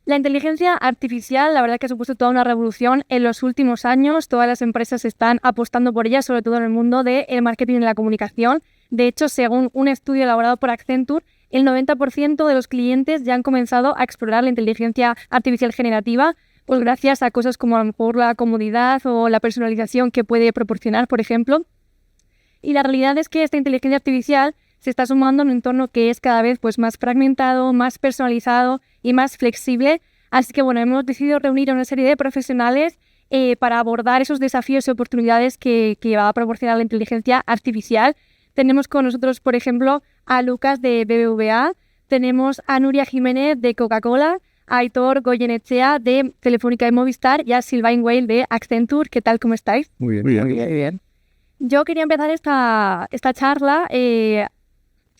La inteligencia artificial, la verdad que ha supuesto toda una revolución en los últimos años. Todas las empresas están apostando por ella, sobre todo en el mundo del marketing y la comunicación. De hecho, según un estudio elaborado por Accenture, el 90% de los clientes ya han comenzado a explorar la inteligencia artificial generativa, pues gracias a cosas como a lo mejor la comodidad o la personalización que puede proporcionar, por ejemplo. Y la realidad es que esta inteligencia artificial se está sumando en un entorno que es cada vez pues, más fragmentado, más personalizado y más flexible. Así que bueno, hemos decidido reunir a una serie de profesionales para abordar esos desafíos y oportunidades que va a proporcionar la inteligencia artificial. Tenemos con nosotros, por ejemplo, a Lucas de BBVA, tenemos a Nuria Jiménez de Coca-Cola, a Aitor Goyenechea de Telefónica y Movistar y a Sylvain Weil de Accenture. ¿Qué tal? ¿Cómo estáis? Muy bien. Yo quería empezar esta charla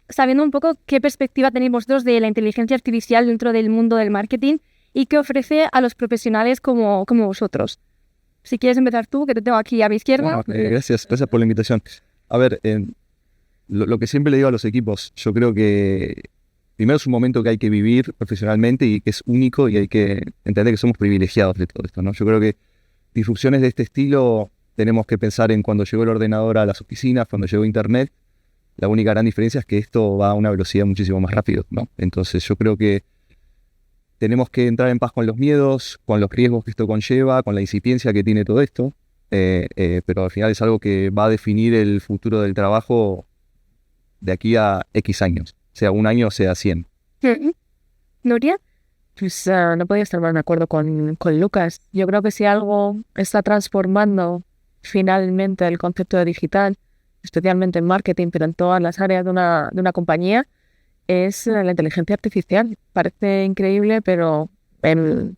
sabiendo un poco qué perspectiva tenéis vosotros de la inteligencia artificial dentro del mundo del marketing y qué ofrece a los profesionales como vosotros. Si quieres empezar tú, que te tengo aquí a mi izquierda. Gracias por la invitación. A ver, lo que siempre le digo a los equipos, yo creo que primero es un momento que hay que vivir profesionalmente y que es único y hay que entender que somos privilegiados de todo esto, ¿no? Yo creo que disrupciones de este estilo tenemos que pensar en cuando llegó el ordenador a las oficinas, cuando llegó Internet. La única gran diferencia es que esto va a una velocidad muchísimo más rápido, ¿no? Entonces yo creo que tenemos que entrar en paz con los miedos, con los riesgos que esto conlleva, con la incipiencia que tiene todo esto, pero al final es algo que va a definir el futuro del trabajo de aquí a X años, sea un año o sea 100. ¿Nuria? Pues no podía estar más de acuerdo con Lucas. Yo creo que si algo está transformando finalmente el concepto de digital, especialmente en marketing, pero en todas las áreas de una compañía, es la inteligencia artificial. Parece increíble, pero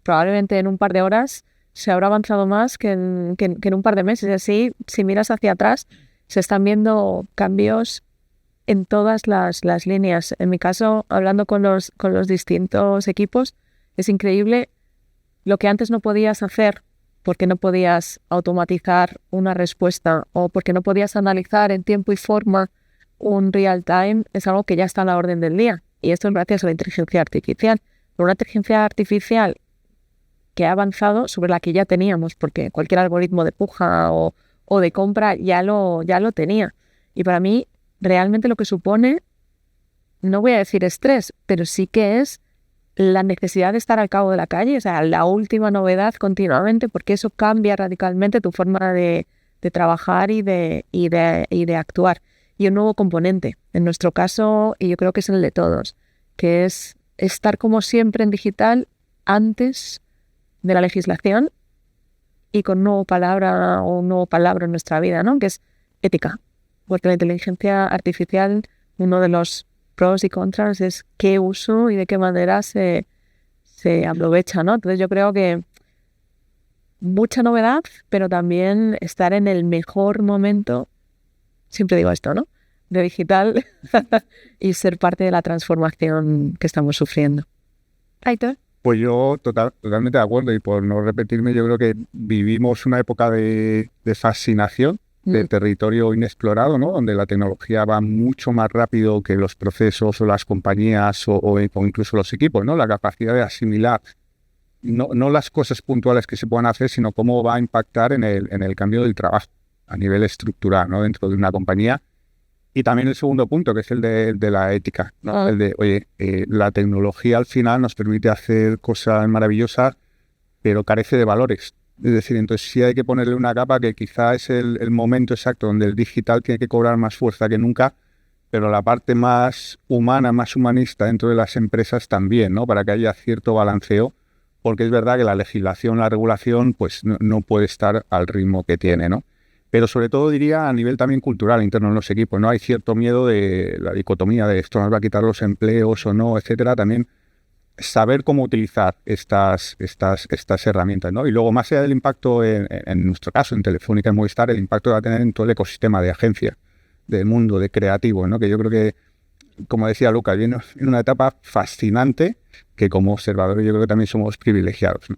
probablemente en un par de horas se habrá avanzado más que en un par de meses. Y así, si miras hacia atrás, se están viendo cambios en todas las líneas. En mi caso, hablando con los distintos equipos, es increíble lo que antes no podías hacer porque no podías automatizar una respuesta o porque no podías analizar en tiempo y forma un real time, es algo que ya está a la orden del día. Y esto es gracias a la inteligencia artificial. Pero una inteligencia artificial que ha avanzado sobre la que ya teníamos, porque cualquier algoritmo de puja o de compra ya lo tenía. Y para mí, realmente lo que supone, no voy a decir estrés, pero sí que es la necesidad de estar al cabo de la calle, o sea, la última novedad continuamente, porque eso cambia radicalmente tu forma de trabajar y de actuar. Y un nuevo componente, en nuestro caso, y yo creo que es el de todos, que es estar como siempre en digital antes de la legislación y con un nuevo palabra en nuestra vida, ¿no? Que es ética. Porque la inteligencia artificial, uno de los pros y contras es qué uso y de qué manera se aprovecha, ¿no? Entonces yo creo que mucha novedad, pero también estar en el mejor momento, siempre digo esto, ¿no? De digital y ser parte de la transformación que estamos sufriendo. Aitor. Pues yo totalmente de acuerdo, y por no repetirme, yo creo que vivimos una época de fascinación, de territorio inexplorado, ¿no? Donde la tecnología va mucho más rápido que los procesos o las compañías o incluso los equipos, ¿no? La capacidad de asimilar no las cosas puntuales que se puedan hacer, sino cómo va a impactar en el cambio del trabajo a nivel estructural, ¿no? Dentro de una compañía. Y también el segundo punto, que es el de la ética, ¿no? El de, oye, la tecnología al final nos permite hacer cosas maravillosas, pero carece de valores. Es decir, entonces sí hay que ponerle una capa que quizá es el momento exacto donde el digital tiene que cobrar más fuerza que nunca, pero la parte más humana, más humanista dentro de las empresas también, ¿no? Para que haya cierto balanceo, porque es verdad que la legislación, la regulación, pues no puede estar al ritmo que tiene, ¿no? Pero sobre todo diría a nivel también cultural interno en los equipos, ¿no? Hay cierto miedo de la dicotomía de esto nos va a quitar los empleos o no, etcétera. También saber cómo utilizar estas herramientas, ¿no? Y luego, más allá del impacto, en nuestro caso, en Telefónica y Movistar, el impacto que va a tener en todo el ecosistema de agencia, del mundo, de creativo, ¿no? Que yo creo que, como decía Lucas, viene en una etapa fascinante que como observadores yo creo que también somos privilegiados, ¿no?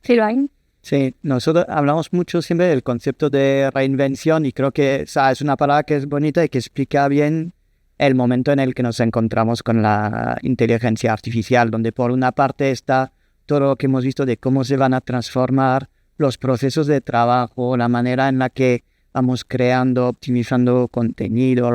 Sylvain. Sí, nosotros hablamos mucho siempre del concepto de reinvención y creo que es una palabra que es bonita y que explica bien el momento en el que nos encontramos con la inteligencia artificial, donde por una parte está todo lo que hemos visto de cómo se van a transformar los procesos de trabajo, la manera en la que vamos creando, optimizando contenido,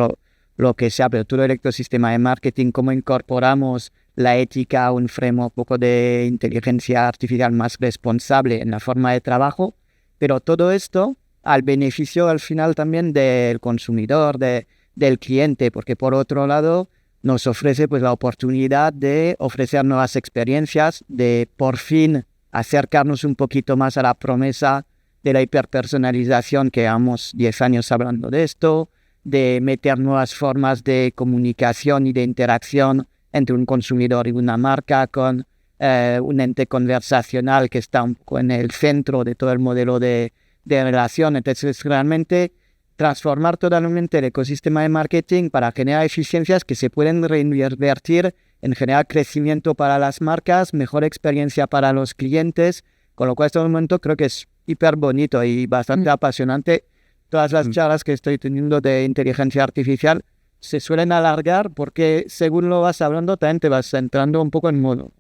lo que sea, pero todo el ecosistema de marketing, cómo incorporamos la ética a un framework un poco de inteligencia artificial más responsable en la forma de trabajo, pero todo esto al beneficio al final también del consumidor, del cliente, porque por otro lado nos ofrece pues la oportunidad de ofrecer nuevas experiencias, de por fin acercarnos un poquito más a la promesa de la hiperpersonalización, que llevamos 10 años hablando de esto, de meter nuevas formas de comunicación y de interacción entre un consumidor y una marca con un ente conversacional que está un poco en el centro de todo el modelo de relación. Entonces, realmente transformar totalmente el ecosistema de marketing para generar eficiencias que se pueden reinvertir en generar crecimiento para las marcas, mejor experiencia para los clientes, con lo cual este momento creo que es hiper bonito y bastante apasionante. Todas las charlas que estoy teniendo de inteligencia artificial se suelen alargar porque según lo vas hablando también te vas entrando un poco en modo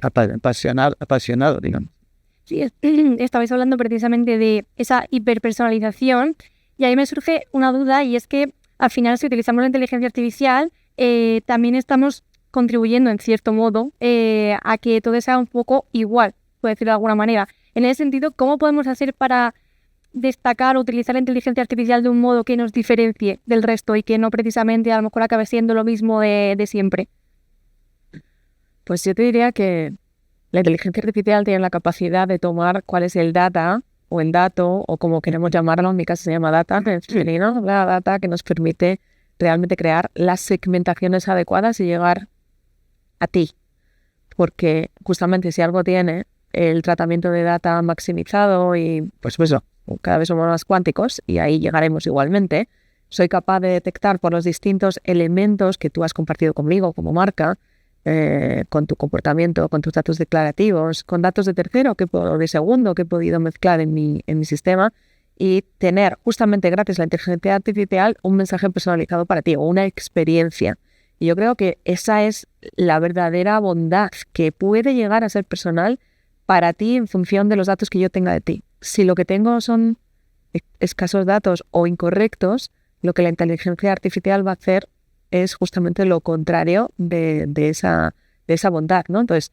apasionado, digamos. Sí, estabais hablando precisamente de esa hiperpersonalización y ahí me surge una duda, y es que al final si utilizamos la inteligencia artificial también estamos contribuyendo en cierto modo a que todo sea un poco igual, por decirlo de alguna manera. En ese sentido, ¿cómo podemos hacer para destacar o utilizar la inteligencia artificial de un modo que nos diferencie del resto y que no precisamente a lo mejor acabe siendo lo mismo de siempre? Pues yo te diría que la inteligencia artificial tiene la capacidad de tomar cuál es el data o el dato, o como queremos llamarlo, en mi caso se llama data, ¿no? La data que nos permite realmente crear las segmentaciones adecuadas y llegar a ti. Porque justamente si algo tiene el tratamiento de data maximizado y pues eso, cada vez somos más cuánticos y ahí llegaremos igualmente, soy capaz de detectar por los distintos elementos que tú has compartido conmigo como marca, con tu comportamiento, con tus datos declarativos, con datos de tercero o de segundo que he podido mezclar en mi sistema y tener justamente gracias a la inteligencia artificial un mensaje personalizado para ti o una experiencia. Y yo creo que esa es la verdadera bondad, que puede llegar a ser personal para ti en función de los datos que yo tenga de ti. Si lo que tengo son escasos datos o incorrectos, lo que la inteligencia artificial va a hacer es justamente lo contrario de esa bondad, ¿no? Entonces,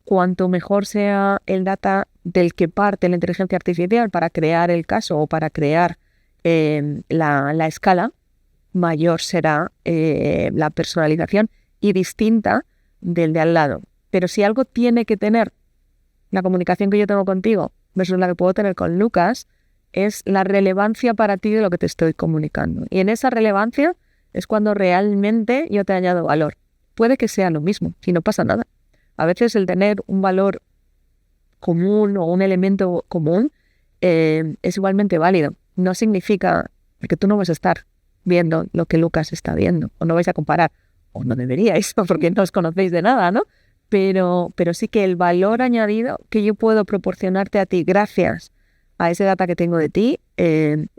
cuanto mejor sea el data del que parte la inteligencia artificial para crear el caso o para crear la escala, mayor será la personalización y distinta del de al lado. Pero si algo tiene que tener la comunicación que yo tengo contigo versus la que puedo tener con Lucas, es la relevancia para ti de lo que te estoy comunicando. Y en esa relevancia es cuando realmente yo te añado valor. Puede que sea lo mismo, y no pasa nada. A veces el tener un valor común o un elemento común es igualmente válido. No significa que tú no vas a estar viendo lo que Lucas está viendo, o no vais a comparar, o no deberíais, porque no os conocéis de nada, ¿no? Pero sí que el valor añadido que yo puedo proporcionarte a ti gracias a ese data que tengo de ti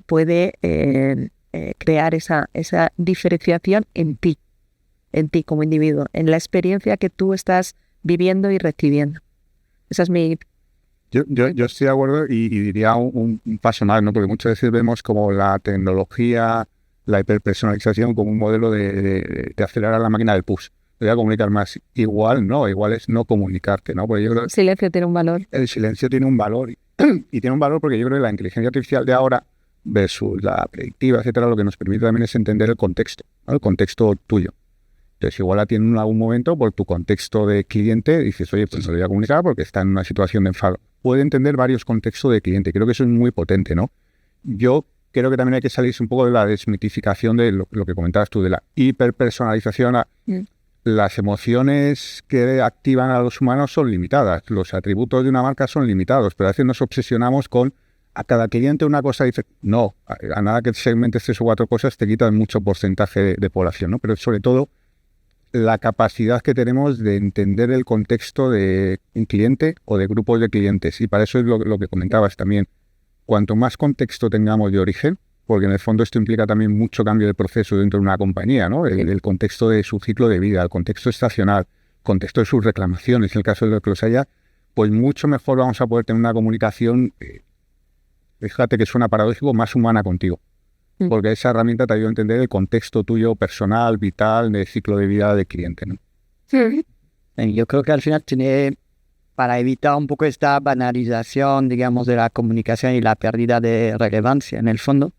puede crear esa diferenciación en ti como individuo, en la experiencia que tú estás viviendo y recibiendo. Esa es mi... Yo estoy de acuerdo y diría un paso más, ¿no? Porque muchas veces vemos como la tecnología, la hiperpersonalización como un modelo de acelerar la máquina del push. Te voy a comunicar más. Igual es no comunicarte, ¿no? Porque yo creo El silencio tiene un valor. El silencio tiene un valor y tiene un valor porque yo creo que la inteligencia artificial de ahora versus la predictiva, etcétera, lo que nos permite también es entender el contexto, ¿no? El contexto tuyo. Entonces, igual la tiene en algún momento por tu contexto de cliente, dices, oye, pues no le voy a comunicar porque está en una situación de enfado. Puede entender varios contextos de cliente. Creo que eso es muy potente, ¿no? Yo creo que también hay que salirse un poco de la desmitificación de lo que comentabas tú, de la hiperpersonalización. Las emociones que activan a los humanos son limitadas. Los atributos de una marca son limitados, pero a veces nos obsesionamos con a cada cliente una cosa diferente. No, a nada que segmentes 3 o 4 cosas te quitan mucho porcentaje de población, ¿no? Pero sobre todo la capacidad que tenemos de entender el contexto de un cliente o de grupos de clientes. Y para eso es lo que comentabas también. Cuanto más contexto tengamos de origen, porque en el fondo esto implica también mucho cambio de proceso dentro de una compañía, ¿no? El contexto de su ciclo de vida, el contexto estacional, el contexto de sus reclamaciones, en el caso de que los haya, pues mucho mejor vamos a poder tener una comunicación, fíjate que suena paradójico, más humana contigo. Porque esa herramienta te ayuda a entender el contexto tuyo personal, vital, de ciclo de vida del cliente, ¿no? Yo creo que al final tiene, para evitar un poco esta banalización, digamos, de la comunicación y la pérdida de relevancia, en el fondo,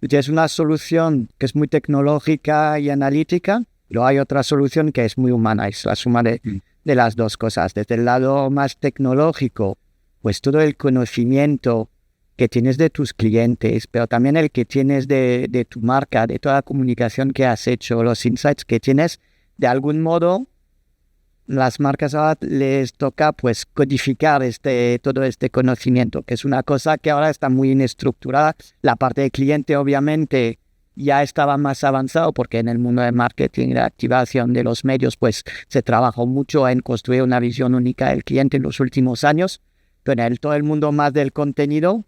tienes una solución que es muy tecnológica y analítica, pero hay otra solución que es muy humana, es la suma de las dos cosas. Desde el lado más tecnológico, pues todo el conocimiento que tienes de tus clientes, pero también el que tienes de tu marca, de toda la comunicación que has hecho, los insights que tienes, de algún modo, las marcas ahora les toca pues codificar todo este conocimiento, que es una cosa que ahora está muy inestructurada. La parte de cliente obviamente ya estaba más avanzado porque en el mundo de marketing y de activación de los medios pues se trabajó mucho en construir una visión única del cliente en los últimos años, pero en todo el mundo más del contenido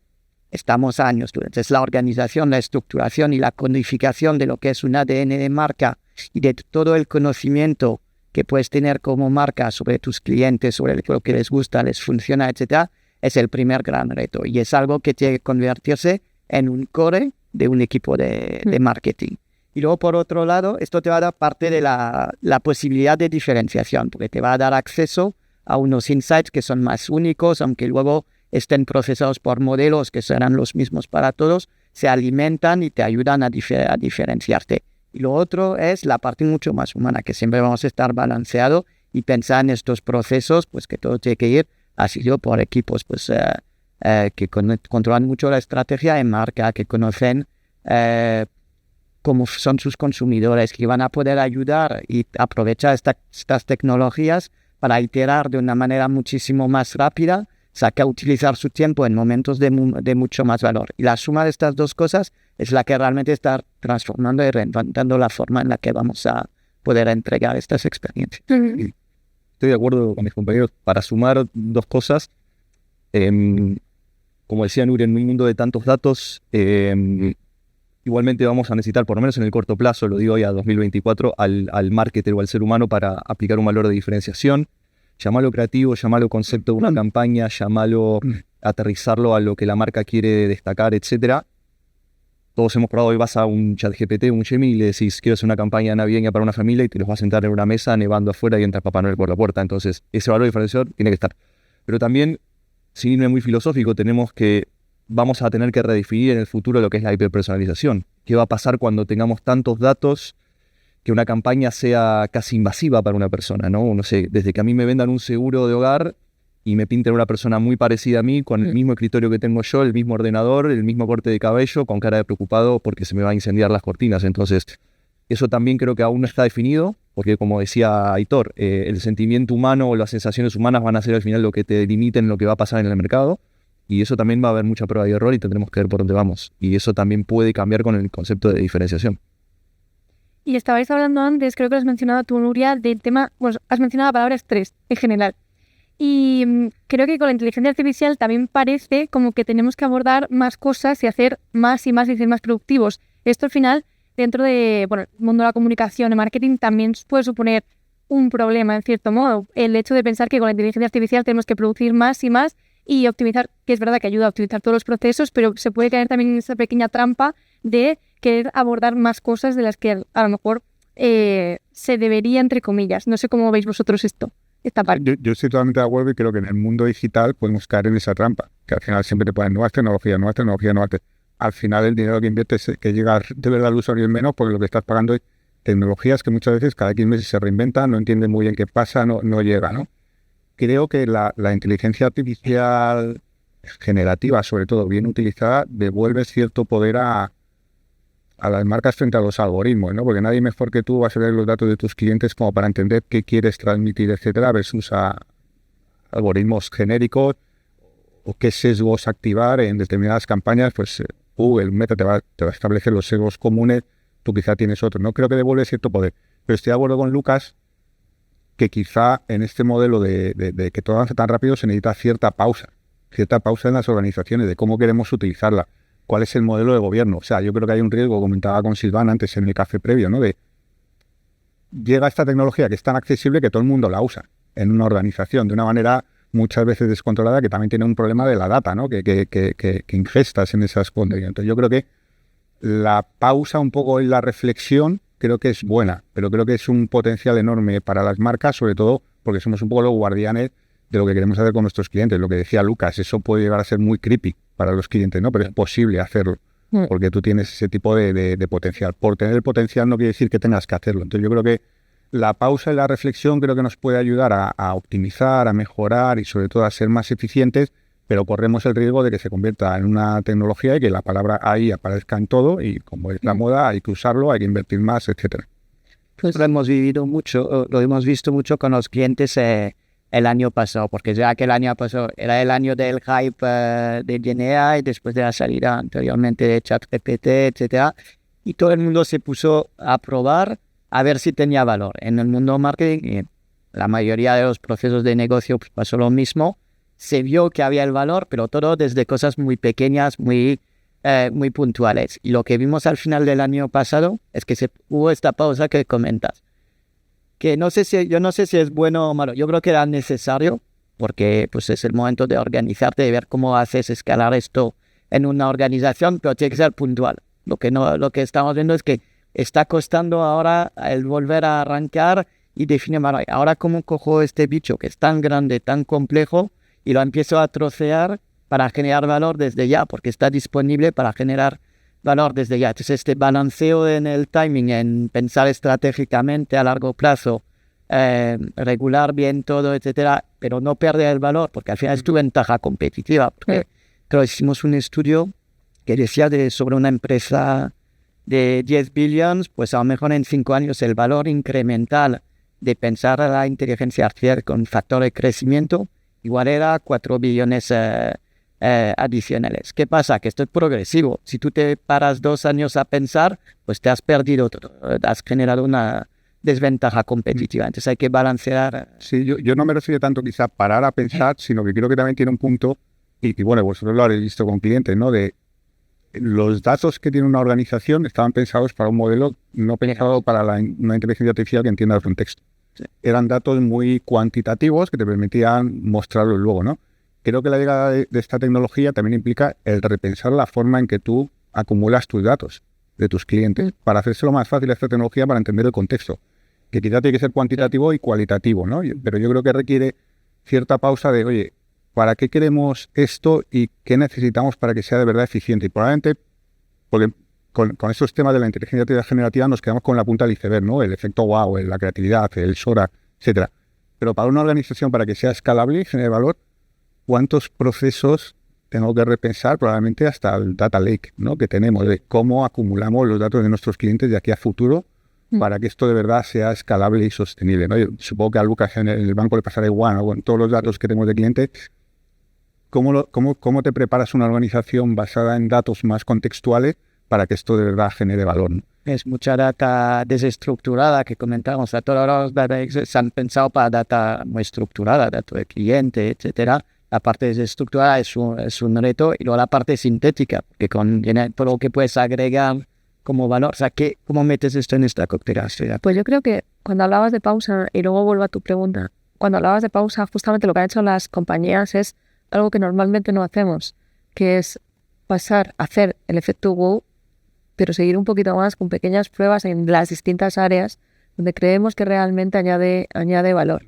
estamos años. Entonces la organización, la estructuración y la codificación de lo que es un ADN de marca y de todo el conocimiento que puedes tener como marca sobre tus clientes, sobre lo que les gusta, les funciona, etcétera, es el primer gran reto. Y es algo que tiene que convertirse en un core de un equipo de marketing. Y luego, por otro lado, esto te va a dar parte de la posibilidad de diferenciación, porque te va a dar acceso a unos insights que son más únicos, aunque luego estén procesados por modelos que serán los mismos para todos, se alimentan y te ayudan a diferenciarte. Y lo otro es la parte mucho más humana, que siempre vamos a estar balanceado y pensar en estos procesos, pues que todo tiene que ir asistido por equipos pues, que controlan mucho la estrategia de marca, que conocen cómo son sus consumidores, que van a poder ayudar y aprovechar estas tecnologías para iterar de una manera muchísimo más rápida, utilizar su tiempo en momentos de mucho más valor. Y la suma de estas dos cosas es la que realmente está transformando y reinventando la forma en la que vamos a poder entregar estas experiencias. Estoy de acuerdo con mis compañeros. Para sumar dos cosas, como decía Nuri, en un mundo de tantos datos, igualmente vamos a necesitar, por lo menos en el corto plazo, lo digo hoy a 2024, al marketer o al ser humano para aplicar un valor de diferenciación. Llámalo creativo, llámalo concepto de una campaña, llámalo aterrizarlo a lo que la marca quiere destacar, etcétera. Todos hemos probado, hoy vas a un ChatGPT, un Gemini y le decís, quiero hacer una campaña navideña para una familia y te los vas a sentar en una mesa nevando afuera y entra Papá Noel por la puerta. Entonces, ese valor diferenciador tiene que estar. Pero también, sin irme muy filosófico, vamos a tener que redefinir en el futuro lo que es la hiperpersonalización. ¿Qué va a pasar cuando tengamos tantos datos que una campaña sea casi invasiva para una persona, ¿no? No sé, desde que a mí me vendan un seguro de hogar y me pinten una persona muy parecida a mí, con el mismo escritorio que tengo yo, el mismo ordenador, el mismo corte de cabello, con cara de preocupado porque se me va a incendiar las cortinas. Entonces, eso también creo que aún no está definido, porque como decía Aitor, el sentimiento humano o las sensaciones humanas van a ser al final lo que te delimiten lo que va a pasar en el mercado, y eso también va a haber mucha prueba y error y tendremos que ver por dónde vamos. Y eso también puede cambiar con el concepto de diferenciación. Y estabais hablando antes, creo que has mencionado tú, Nuria, del tema, pues has mencionado la palabra estrés en general. Y creo que con la inteligencia artificial también parece como que tenemos que abordar más cosas y hacer más y más y ser más productivos. Esto al final, dentro de, el mundo de la comunicación y marketing, también puede suponer un problema, en cierto modo. El hecho de pensar que con la inteligencia artificial tenemos que producir más y más y optimizar, que es verdad que ayuda a optimizar todos los procesos, pero se puede caer también en esa pequeña trampa de querer abordar más cosas de las que a lo mejor se debería, entre comillas. No sé cómo veis vosotros esta parte. Yo estoy totalmente de acuerdo y creo que en el mundo digital podemos caer en esa trampa, que al final siempre te ponen nuevas tecnologías. Al final el dinero que inviertes que llega de verdad al usuario es menos, porque lo que estás pagando es tecnologías que muchas veces cada 15 meses se reinventan, no entienden muy bien qué pasa, no llega, ¿no? Creo que la inteligencia artificial generativa, sobre todo bien utilizada, devuelve cierto poder a las marcas frente a los algoritmos, ¿no? Porque nadie mejor que tú va a saber los datos de tus clientes como para entender qué quieres transmitir, etcétera, versus a algoritmos genéricos o qué sesgos activar en determinadas campañas. Pues Google, Meta te va a establecer los sesgos comunes, tú quizá tienes otros, ¿no? Creo que devuelve cierto poder. Pero estoy de acuerdo con Lucas que quizá en este modelo de que todo avance tan rápido se necesita cierta pausa en las organizaciones de cómo queremos utilizarla. cuál es el modelo de gobierno. O sea, yo creo que hay un riesgo, comentaba con Silvana antes en el café previo, ¿no? De llega esta tecnología que es tan accesible que todo el mundo la usa en una organización de una manera muchas veces descontrolada, que también tiene un problema de la data, ¿no? Que ingestas en esas contenidos. Entonces yo creo que la pausa un poco en la reflexión creo que es buena, pero creo que es un potencial enorme para las marcas, sobre todo porque somos un poco los guardianes de lo que queremos hacer con nuestros clientes. Lo que decía Lucas, eso puede llegar a ser muy creepy para los clientes, ¿no? Pero es posible hacerlo, porque tú tienes ese tipo de potencial. Por tener el potencial no quiere decir que tengas que hacerlo. Entonces yo creo que la pausa y la reflexión creo que nos puede ayudar a optimizar, a mejorar y sobre todo a ser más eficientes, pero corremos el riesgo de que se convierta en una tecnología y que la palabra AI aparezca en todo, y como es la moda hay que usarlo, hay que invertir más, etcétera. Pues lo hemos vivido mucho, lo hemos visto mucho con los clientes el año pasado, porque ya que el año pasado era el año del hype de GenAI, después de la salida anteriormente de ChatGPT, etcétera, y todo el mundo se puso a probar a ver si tenía valor. En el mundo marketing, la mayoría de los procesos de negocio pues, pasó lo mismo. Se vio que había el valor, pero todo desde cosas muy pequeñas, muy puntuales. Y lo que vimos al final del año pasado es que hubo esta pausa que comentas. Que yo no sé si es bueno o malo. Yo creo que era necesario, porque pues, es el momento de organizarte, de ver cómo haces escalar esto en una organización, pero tiene que ser puntual. Lo que estamos viendo es que está costando ahora el volver a arrancar y definir, ahora cómo cojo este bicho que es tan grande, tan complejo, y lo empiezo a trocear para generar valor desde ya, porque está disponible para generar valor desde ya. Entonces, este balanceo en el timing, en pensar estratégicamente a largo plazo, regular bien todo, etcétera, pero no perder el valor, porque al final es tu ventaja competitiva. Porque, creo, hicimos un estudio que decía sobre una empresa de 10 billones, pues a lo mejor en 5 años el valor incremental de pensar a la inteligencia artificial con factor de crecimiento igual era 4 billones adicionales. ¿Qué pasa? Que esto es progresivo. Si tú te paras 2 años a pensar, pues te has perdido, has generado una desventaja competitiva. Entonces hay que balancear. Sí, yo no me refiero tanto quizá a parar a pensar, sino que creo que también tiene un punto, y bueno, vosotros lo habréis visto con clientes, ¿no? De los datos que tiene una organización estaban pensados para un modelo, no pensado para una inteligencia artificial que entienda el contexto. Sí. Eran datos muy cuantitativos que te permitían mostrarlos luego, ¿no? Creo que la llegada de esta tecnología también implica el repensar la forma en que tú acumulas tus datos de tus clientes para hacérselo más fácil a esta tecnología para entender el contexto, que quizá tiene que ser cuantitativo y cualitativo, ¿no? Pero yo creo que requiere cierta pausa de, oye, ¿para qué queremos esto y qué necesitamos para que sea de verdad eficiente? Y probablemente, porque con estos temas de la inteligencia generativa nos quedamos con la punta del iceberg, ¿no? El efecto wow, la creatividad, el Sora, etcétera. Pero para una organización, para que sea escalable y genere valor, ¿cuántos procesos tengo que repensar? Probablemente hasta el data lake, ¿no? Que tenemos, de cómo acumulamos los datos de nuestros clientes de aquí a futuro para que esto de verdad sea escalable y sostenible, ¿no? Yo supongo que a Lucas en el banco le pasará igual, ¿no? Con todos los datos que tenemos de clientes. ¿Cómo te preparas una organización basada en datos más contextuales para que esto de verdad genere valor, ¿no? Es mucha data desestructurada que comentamos. Todos los datasets se han pensado para data muy estructurada, datos de cliente, etcétera. La parte desestructurada es un reto, y luego la parte sintética, que con todo lo que puedes agregar como valor. O sea, ¿cómo metes esto en esta coctelera? Pues yo creo que cuando hablabas de pausa, y luego vuelvo a tu pregunta, cuando hablabas de pausa, justamente lo que han hecho las compañías es algo que normalmente no hacemos, que es pasar a hacer el efecto wow, pero seguir un poquito más con pequeñas pruebas en las distintas áreas donde creemos que realmente añade valor.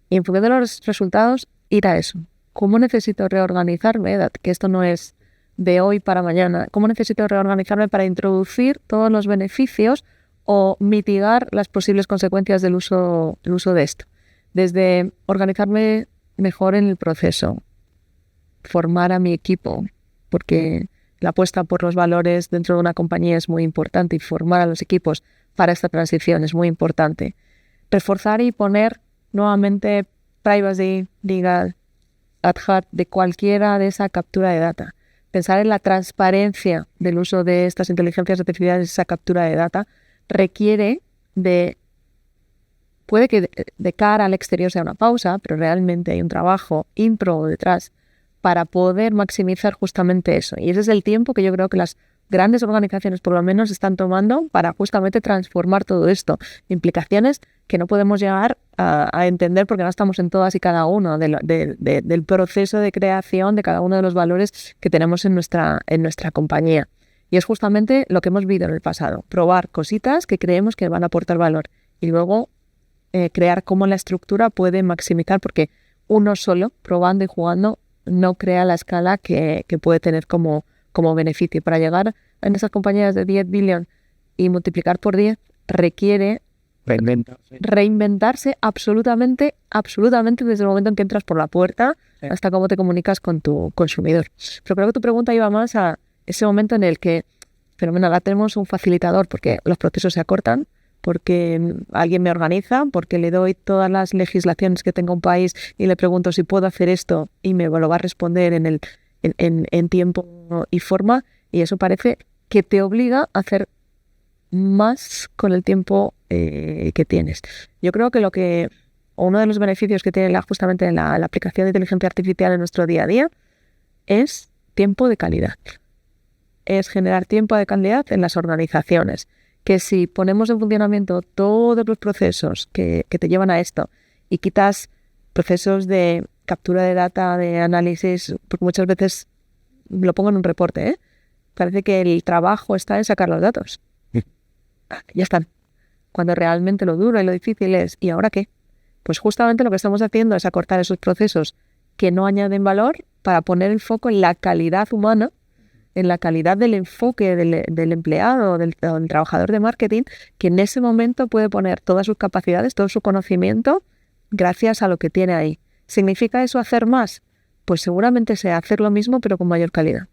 Y en función de los resultados, ir a eso. ¿Cómo necesito reorganizarme? Que esto no es de hoy para mañana. ¿Cómo necesito reorganizarme para introducir todos los beneficios o mitigar las posibles consecuencias del uso de esto? Desde organizarme mejor en el proceso, formar a mi equipo, porque la apuesta por los valores dentro de una compañía es muy importante, y formar a los equipos para esta transición es muy importante. Reforzar y poner nuevamente privacy, legal, at heart de cualquiera de esa captura de data. Pensar en la transparencia del uso de estas inteligencias artificiales, esa captura de data, requiere puede que de cara al exterior sea una pausa, pero realmente hay un trabajo impro detrás para poder maximizar justamente eso. Y ese es el tiempo que yo creo que las grandes organizaciones por lo menos están tomando para justamente transformar todo esto. Implicaciones que no podemos llegar a entender porque no estamos en todas y cada uno del proceso de creación de cada uno de los valores que tenemos en nuestra compañía. Y es justamente lo que hemos vivido en el pasado. Probar cositas que creemos que van a aportar valor y luego crear cómo la estructura puede maximizar, porque uno solo, probando y jugando, no crea la escala que puede tener como beneficio. Para llegar en esas compañías de 10 billion y multiplicar por 10 requiere reinventarse absolutamente desde el momento en que entras por la puerta hasta cómo te comunicas con tu consumidor. Pero creo que tu pregunta iba más a ese momento en el que, fenomenal, ahora tenemos un facilitador porque los procesos se acortan, porque alguien me organiza, porque le doy todas las legislaciones que tenga un país y le pregunto si puedo hacer esto y me lo va a responder en tiempo y forma, y eso parece que te obliga a hacer más con el tiempo que tienes. Yo creo que uno de los beneficios que tiene justamente la aplicación de inteligencia artificial en nuestro día a día es tiempo de calidad. Es generar tiempo de calidad en las organizaciones. Que si ponemos en funcionamiento todos los procesos que te llevan a esto y quitas procesos de captura de data, de análisis, porque muchas veces lo pongo en un reporte, parece que el trabajo está en sacar los datos. Ya están. Cuando realmente lo duro y lo difícil es, ¿y ahora qué? Pues justamente lo que estamos haciendo es acortar esos procesos que no añaden valor para poner el foco en la calidad humana, en la calidad del enfoque del empleado, del trabajador de marketing, que en ese momento puede poner todas sus capacidades, todo su conocimiento, gracias a lo que tiene ahí. ¿Significa eso hacer más? Pues seguramente sea hacer lo mismo, pero con mayor calidad.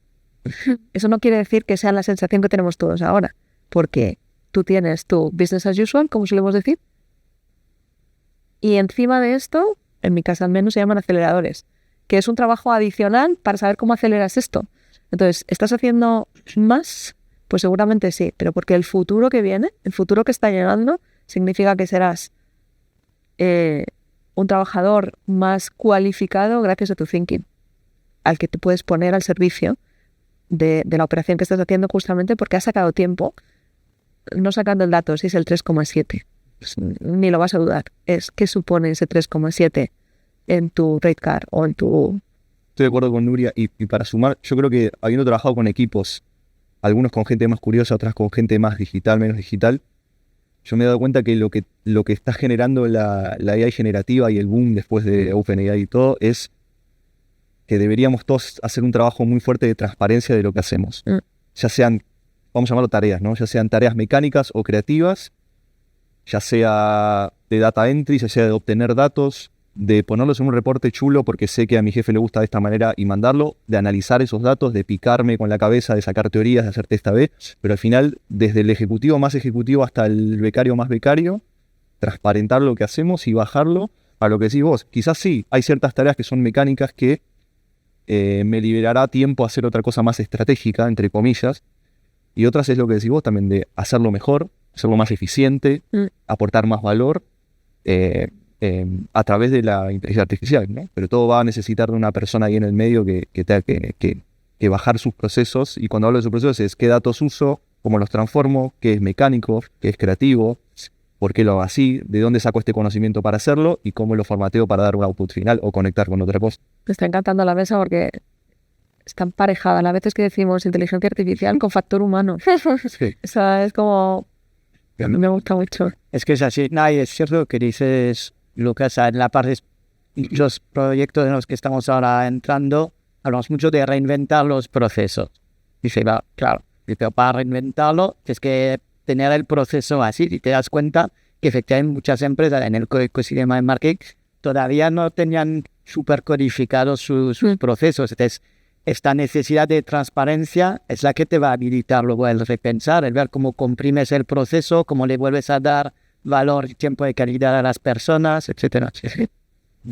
Eso no quiere decir que sea la sensación que tenemos todos ahora, porque tú tienes tu business as usual, como solemos decir, y encima de esto, en mi casa al menos, se llaman aceleradores, que es un trabajo adicional para saber cómo aceleras esto. Entonces, ¿estás haciendo más? Pues seguramente sí, pero porque el futuro que viene, el futuro que está llegando, significa que serás un trabajador más cualificado gracias a tu thinking, al que te puedes poner al servicio de la operación que estás haciendo justamente porque has sacado tiempo, no sacando el dato, si es el 3,7. Pues ni lo vas a dudar. Es ¿qué supone ese 3,7 en tu rate card o en tu... Estoy de acuerdo con Nuria y para sumar, yo creo que habiendo trabajado con equipos, algunos con gente más curiosa, otras con gente más digital, menos digital, yo me he dado cuenta que lo que está generando la AI generativa y el boom después de OpenAI y todo es que deberíamos todos hacer un trabajo muy fuerte de transparencia de lo que hacemos. Ya sean, vamos a llamarlo tareas, ¿no? Ya sean tareas mecánicas o creativas, ya sea de data entry, ya sea de obtener datos, de ponerlos en un reporte chulo porque sé que a mi jefe le gusta de esta manera y mandarlo, de analizar esos datos, de picarme con la cabeza, de sacar teorías, de hacer test A/B, pero al final, desde el ejecutivo más ejecutivo hasta el becario más becario, transparentar lo que hacemos y bajarlo a lo que decís vos. Quizás sí, hay ciertas tareas que son mecánicas que me liberará tiempo a hacer otra cosa más estratégica, entre comillas, y otras es lo que decís vos también, de hacerlo mejor, hacerlo más eficiente, aportar más valor, a través de la inteligencia artificial, ¿no? Pero todo va a necesitar de una persona ahí en el medio que tenga que bajar sus procesos, y cuando hablo de sus procesos es qué datos uso, cómo los transformo, qué es mecánico, qué es creativo, por qué lo hago así, de dónde saco este conocimiento para hacerlo y cómo lo formateo para dar un output final o conectar con otra cosa. Me está encantando la mesa porque está emparejada. A veces que decimos inteligencia artificial con factor humano. Sí. O sea, es como... Me gusta mucho. Es que es así. No, y es cierto lo que dices, Lucas, en la parte de los proyectos en los que estamos ahora entrando, hablamos mucho de reinventar los procesos. Dice, va, claro, pero para reinventarlo tienes que tener el proceso así, y te das cuenta que efectivamente muchas empresas en el ecosistema de marketing todavía no tenían súper codificados sus procesos. Entonces, esta necesidad de transparencia es la que te va a habilitar luego el repensar, el ver cómo comprimes el proceso, cómo le vuelves a dar valor y tiempo de calidad a las personas, etcétera.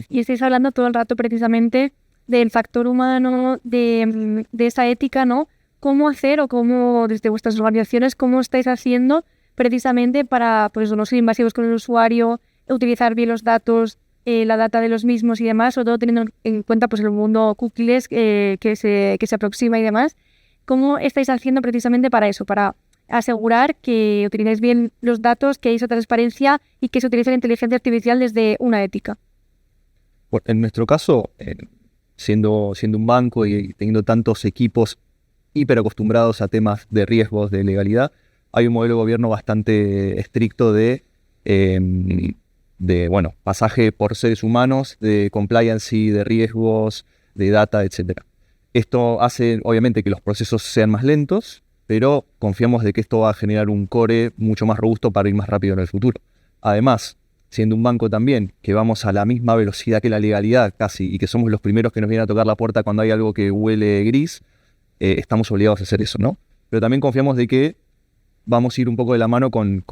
Y estáis hablando todo el rato precisamente del factor humano, de esa ética, ¿no? ¿Cómo hacer o cómo, desde vuestras organizaciones, cómo estáis haciendo precisamente para, pues, no ser invasivos con el usuario, utilizar bien los datos, la data de los mismos y demás, sobre todo teniendo en cuenta pues el mundo cookies que se aproxima y demás. ¿Cómo estáis haciendo precisamente para eso, para asegurar que utilicéis bien los datos, que hay esa transparencia y que se utilice la inteligencia artificial desde una ética? Bueno, en nuestro caso, siendo un banco y teniendo tantos equipos hiper acostumbrados a temas de riesgos, de legalidad, hay un modelo de gobierno bastante estricto de pasaje por seres humanos, de compliance, de riesgos, de data, etc. Esto hace, obviamente, que los procesos sean más lentos, pero confiamos de que esto va a generar un core mucho más robusto para ir más rápido en el futuro. Además, siendo un banco también, que vamos a la misma velocidad que la legalidad casi, y que somos los primeros que nos vienen a tocar la puerta cuando hay algo que huele gris, estamos obligados a hacer eso, ¿no? Pero también confiamos de que vamos a ir un poco de la mano con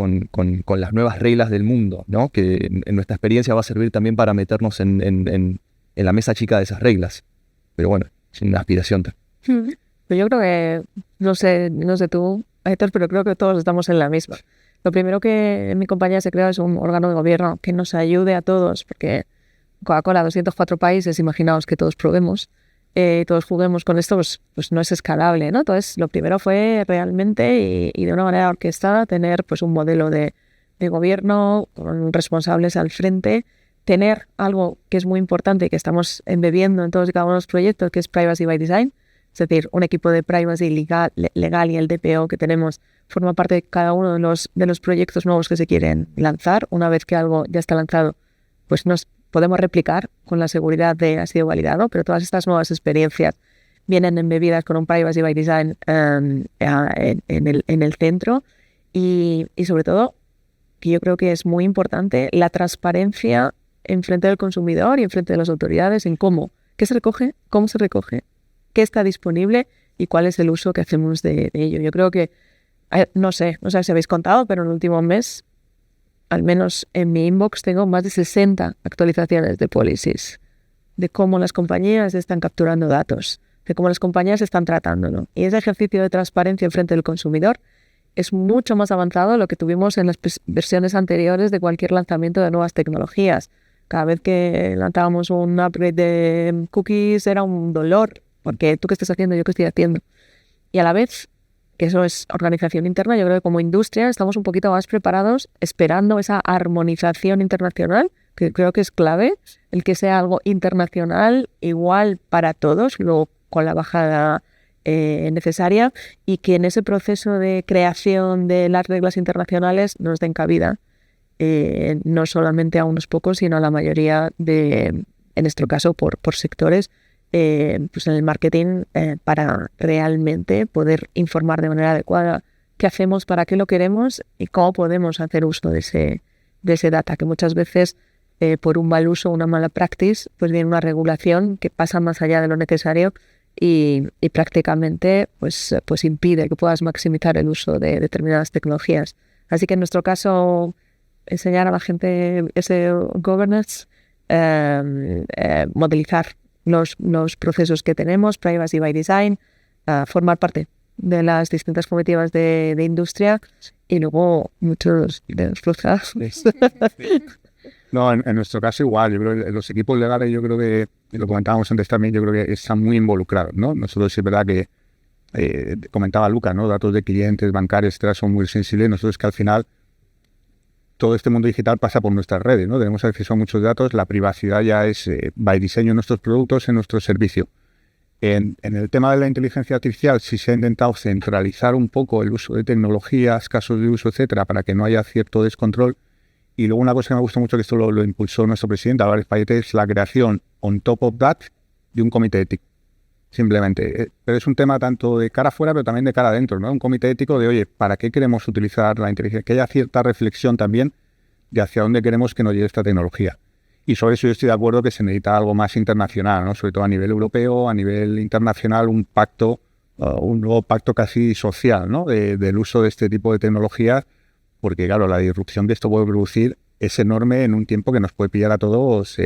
las nuevas reglas del mundo, ¿no? Que en nuestra experiencia va a servir también para meternos en la mesa chica de esas reglas. Pero bueno, es una aspiración. Pero yo creo que, no sé tú, Aitor, pero creo que todos estamos en la misma. Lo primero que en mi compañía se crea es un órgano de gobierno que nos ayude a todos, porque Coca-Cola, 204 países, imaginaos que todos probemos, todos juguemos con esto, pues no es escalable, ¿no? Entonces, lo primero fue realmente, y de una manera orquestada, tener pues un modelo de gobierno con responsables al frente, tener algo que es muy importante y que estamos embebiendo en todos y cada uno de los proyectos, que es Privacy by Design. Es decir, un equipo de privacy legal y el DPO que tenemos forma parte de cada uno de los proyectos nuevos que se quieren lanzar. Una vez que algo ya está lanzado, pues nos podemos replicar con la seguridad de ha sido validado, pero todas estas nuevas experiencias vienen embebidas con un Privacy by Design en el centro y sobre todo, que yo creo que es muy importante, la transparencia en frente del consumidor y en frente de las autoridades en qué se recoge, cómo se recoge, qué está disponible y cuál es el uso que hacemos de ello. Yo creo que, no sé si habéis contado, pero en el último mes, al menos en mi inbox, tengo más de 60 actualizaciones de policies, de cómo las compañías están capturando datos, de cómo las compañías están tratándolo. Y ese ejercicio de transparencia en frente del consumidor es mucho más avanzado de lo que tuvimos en las versiones anteriores de cualquier lanzamiento de nuevas tecnologías. Cada vez que lanzábamos un upgrade de cookies era un dolor, porque tú qué estás haciendo, yo qué estoy haciendo. Y a la vez, que eso es organización interna, yo creo que como industria estamos un poquito más preparados esperando esa armonización internacional, que creo que es clave, el que sea algo internacional igual para todos, luego con la bajada necesaria, y que en ese proceso de creación de las reglas internacionales nos den cabida, no solamente a unos pocos, sino a la mayoría en nuestro caso, por sectores, pues en el marketing, para realmente poder informar de manera adecuada qué hacemos, para qué lo queremos y cómo podemos hacer uso de ese data, que muchas veces por un mal uso, una mala practice, pues viene una regulación que pasa más allá de lo necesario y prácticamente pues impide que puedas maximizar el uso de determinadas tecnologías. Así que en nuestro caso, enseñar a la gente ese governance, modelizar los procesos que tenemos, Privacy by Design, formar parte de las distintas comitivas de industria y luego muchos de los procesos. No, en nuestro caso igual. Yo creo que los equipos legales, yo creo que, y lo comentábamos antes también, yo creo que están muy involucrados, ¿no? Nosotros es verdad que, comentaba Luca, ¿no? Datos de clientes, bancarios, etcétera, son muy sensibles. Nosotros que al final todo este mundo digital pasa por nuestras redes, ¿no? Tenemos acceso a muchos datos, la privacidad ya es by diseño en nuestros productos, en nuestro servicio. En el tema de la inteligencia artificial sí se ha intentado centralizar un poco el uso de tecnologías, casos de uso, etcétera, para que no haya cierto descontrol. Y luego una cosa que me gusta mucho, que esto lo impulsó nuestro presidente, Álvarez Pallete, es la creación, on top of that, de un comité ético. Simplemente. Pero es un tema tanto de cara afuera, pero también de cara adentro, ¿no? Un comité ético de, oye, ¿para qué queremos utilizar la inteligencia? Que haya cierta reflexión también de hacia dónde queremos que nos lleve esta tecnología. Y sobre eso yo estoy de acuerdo que se necesita algo más internacional, ¿no? Sobre todo a nivel europeo, a nivel internacional, un pacto, un nuevo pacto casi social, ¿no? Del uso de este tipo de tecnologías, porque claro, la disrupción que esto puede producir es enorme en un tiempo que nos puede pillar a todos,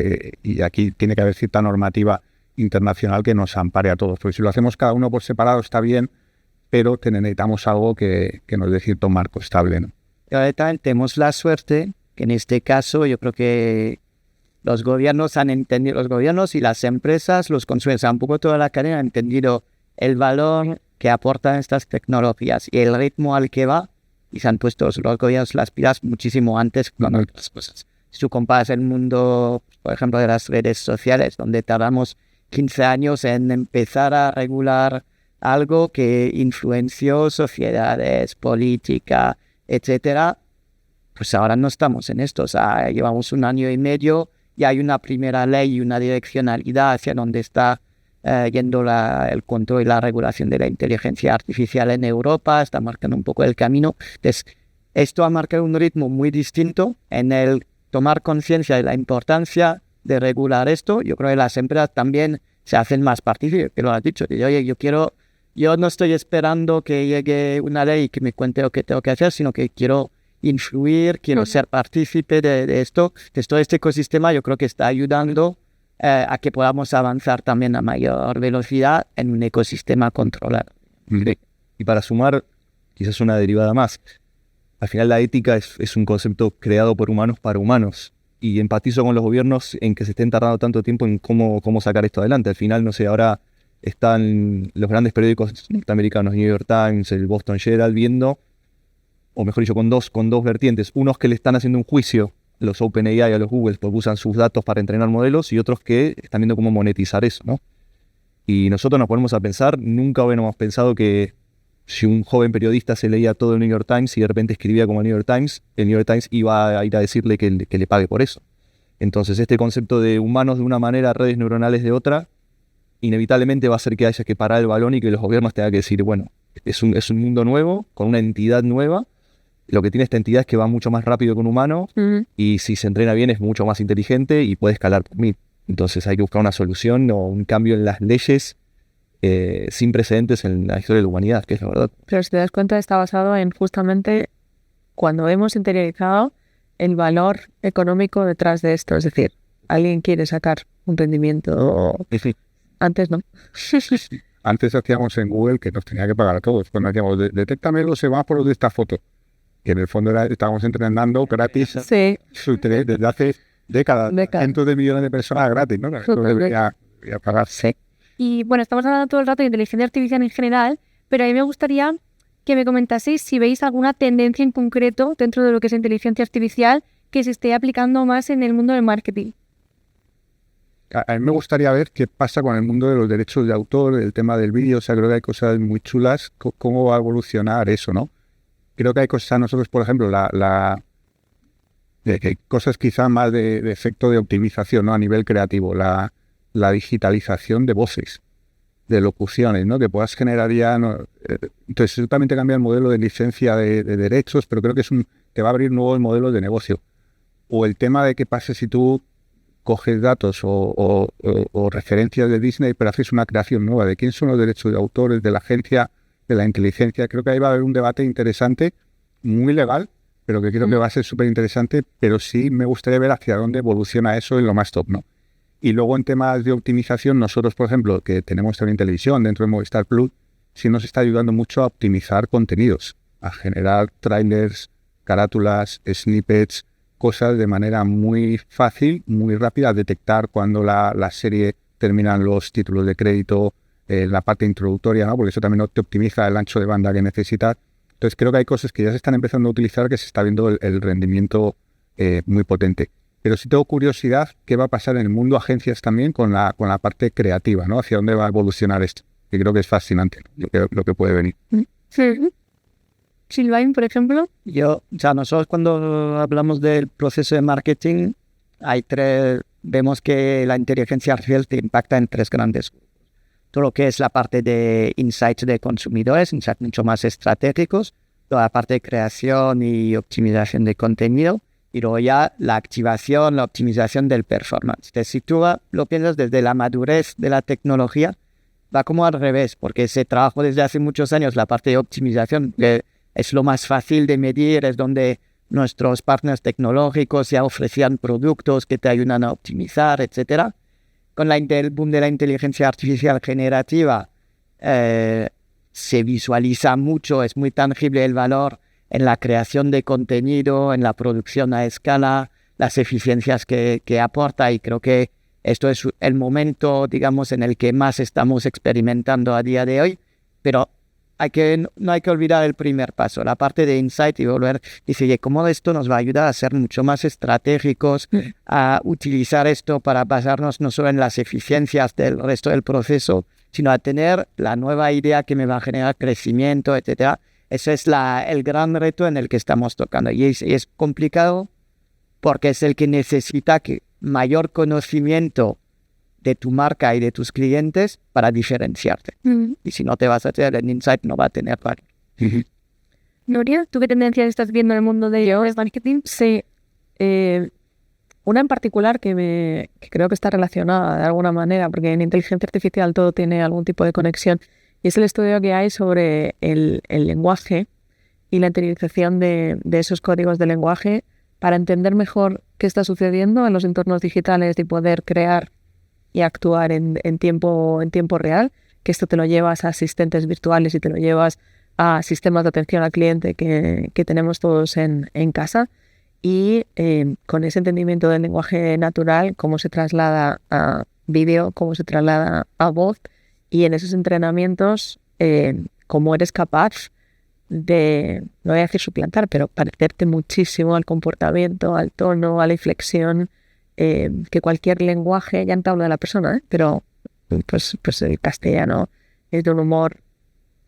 y aquí tiene que haber cierta normativa internacional que nos ampare a todos, porque si lo hacemos cada uno por separado está bien, pero necesitamos algo que nos dé cierto marco estable, ¿no? Y ahorita tenemos la suerte que en este caso yo creo que Los gobiernos han entendido, los gobiernos y las empresas, los consumidores, un poco toda la cadena han entendido el valor que aportan estas tecnologías y el ritmo al que va, y se han puesto los gobiernos las pilas muchísimo antes con otras cosas. Si tú comparas el mundo, por ejemplo, de las redes sociales, donde tardamos 15 años en empezar a regular algo que influenció sociedades, política, etcétera, pues ahora no estamos en esto. O sea, llevamos 1 año y medio y hay una primera ley y una direccionalidad hacia donde está yendo el control y la regulación de la inteligencia artificial en Europa, está marcando un poco el camino. Entonces, esto ha marcado un ritmo muy distinto en el tomar conciencia de la importancia de regular esto. Yo creo que las empresas también se hacen más partícipes, que lo has dicho. Oye, yo no estoy esperando que llegue una ley que me cuente lo que tengo que hacer, sino que quiero influir, quiero ser partícipe de esto. Entonces, todo este ecosistema yo creo que está ayudando a que podamos avanzar también a mayor velocidad en un ecosistema controlado. Sí. Y para sumar, quizás una derivada más, al final la ética es un concepto creado por humanos para humanos, y empatizo con los gobiernos en que se estén tardando tanto tiempo en cómo sacar esto adelante. Al final, no sé, ahora están los grandes periódicos norteamericanos, New York Times, el Boston Herald, viendo, o mejor dicho, con dos vertientes, unos que le están haciendo un juicio los OpenAI a los Google porque usan sus datos para entrenar modelos, y otros que están viendo cómo monetizar eso, ¿no? Y nosotros nos ponemos a pensar, nunca hubiéramos pensado que si un joven periodista se leía todo el New York Times y de repente escribía como el New York Times iba a ir a decirle que le pague por eso. Entonces este concepto de humanos de una manera, redes neuronales de otra, inevitablemente va a hacer que haya que parar el balón y que los gobiernos tengan que decir, bueno, es un mundo nuevo, con una entidad nueva. Lo que tiene esta entidad es que va mucho más rápido que un humano, y si se entrena bien es mucho más inteligente y puede escalar por 1000. Entonces hay que buscar una solución o un cambio en las leyes sin precedentes en la historia de la humanidad, que es la verdad. Pero si te das cuenta, está basado en justamente cuando hemos interiorizado el valor económico detrás de esto. Es decir, alguien quiere sacar un rendimiento. Antes no. Antes hacíamos en Google que nos tenía que pagar a todos. Cuando hacíamos, detéctame los semáforos de esta foto, que en el fondo estábamos entrenando gratis. Sí. Desde hace décadas, cientos de millones de personas gratis, ¿no? Entonces debería pagar. Sí. Y bueno, estamos hablando todo el rato de inteligencia artificial en general, pero a mí me gustaría que me comentaseis si veis alguna tendencia en concreto dentro de lo que es inteligencia artificial que se esté aplicando más en el mundo del marketing. A mí me gustaría ver qué pasa con el mundo de los derechos de autor, el tema del vídeo. O sea, creo que hay cosas muy chulas. ¿Cómo va a evolucionar eso, no? Creo que hay cosas a nosotros, por ejemplo, cosas quizá más de efecto de optimización, ¿no? A nivel creativo, la digitalización de voces, de locuciones, ¿no? Que puedas generar ya, ¿no? Entonces eso también te cambia el modelo de licencia de derechos, pero creo que te va a abrir nuevos modelos de negocio. O el tema de qué pasa si tú coges datos o referencias de Disney, pero haces una creación nueva de quién son los derechos de autores, de la agencia, de la inteligencia. Creo que ahí va a haber un debate interesante, muy legal, pero que creo que va a ser súper interesante, pero sí me gustaría ver hacia dónde evoluciona eso en lo más top, ¿no? Y luego en temas de optimización, nosotros, por ejemplo, que tenemos también televisión dentro de Movistar Plus, sí nos está ayudando mucho a optimizar contenidos, a generar trailers, carátulas, snippets, cosas de manera muy fácil, muy rápida, a detectar cuando la serie terminan los títulos de crédito, la parte introductoria, ¿no? Porque eso también te optimiza el ancho de banda que necesitas. Entonces creo que hay cosas que ya se están empezando a utilizar, que se está viendo el rendimiento muy potente. Pero sí tengo curiosidad qué va a pasar en el mundo agencias también con la parte creativa, ¿no? Hacia dónde va a evolucionar esto, que creo que es fascinante lo que puede venir. Sí. Silvain, por ejemplo. Nosotros cuando hablamos del proceso de marketing, vemos que la inteligencia artificial te impacta en 3 grandes grupos. Todo lo que es la parte de insights de consumidores, insights mucho más estratégicos, toda la parte de creación y optimización de contenido, y luego ya la activación, la optimización del performance. Entonces, si tú lo piensas desde la madurez de la tecnología, va como al revés, porque se trabajó desde hace muchos años la parte de optimización, que es lo más fácil de medir, es donde nuestros partners tecnológicos ya ofrecían productos que te ayudan a optimizar, etcétera. Con el boom de la inteligencia artificial generativa, se visualiza mucho, es muy tangible el valor en la creación de contenido, en la producción a escala, las eficiencias que aporta, y creo que esto es el momento, digamos, en el que más estamos experimentando a día de hoy, pero no hay que olvidar el primer paso, la parte de insight, y volver y decir cómo esto nos va a ayudar a ser mucho más estratégicos, a utilizar esto para basarnos no solo en las eficiencias del resto del proceso, sino a tener la nueva idea que me va a generar crecimiento, etcétera. Ese es el gran reto en el que estamos tocando, y es complicado porque es el que necesita mayor conocimiento de tu marca y de tus clientes para diferenciarte. Y si no te vas a hacer el insight, no va a tener valor. Nuria, ¿tú qué tendencias estás viendo en el mundo de marketing? Sí, una en particular que creo que está relacionada de alguna manera, porque en inteligencia artificial todo tiene algún tipo de conexión, y es el estudio que hay sobre el lenguaje y la interiorización de esos códigos de lenguaje para entender mejor qué está sucediendo en los entornos digitales y poder crear y actuar en tiempo real, que esto te lo llevas a asistentes virtuales y te lo llevas a sistemas de atención al cliente que tenemos todos en casa, y con ese entendimiento del lenguaje natural, cómo se traslada a vídeo, cómo se traslada a voz, y en esos entrenamientos cómo eres capaz de, no voy a decir suplantar, pero parecerte muchísimo al comportamiento, al tono, a la inflexión, que cualquier lenguaje, ya no te hablo de la persona, pero pues el castellano es de un humor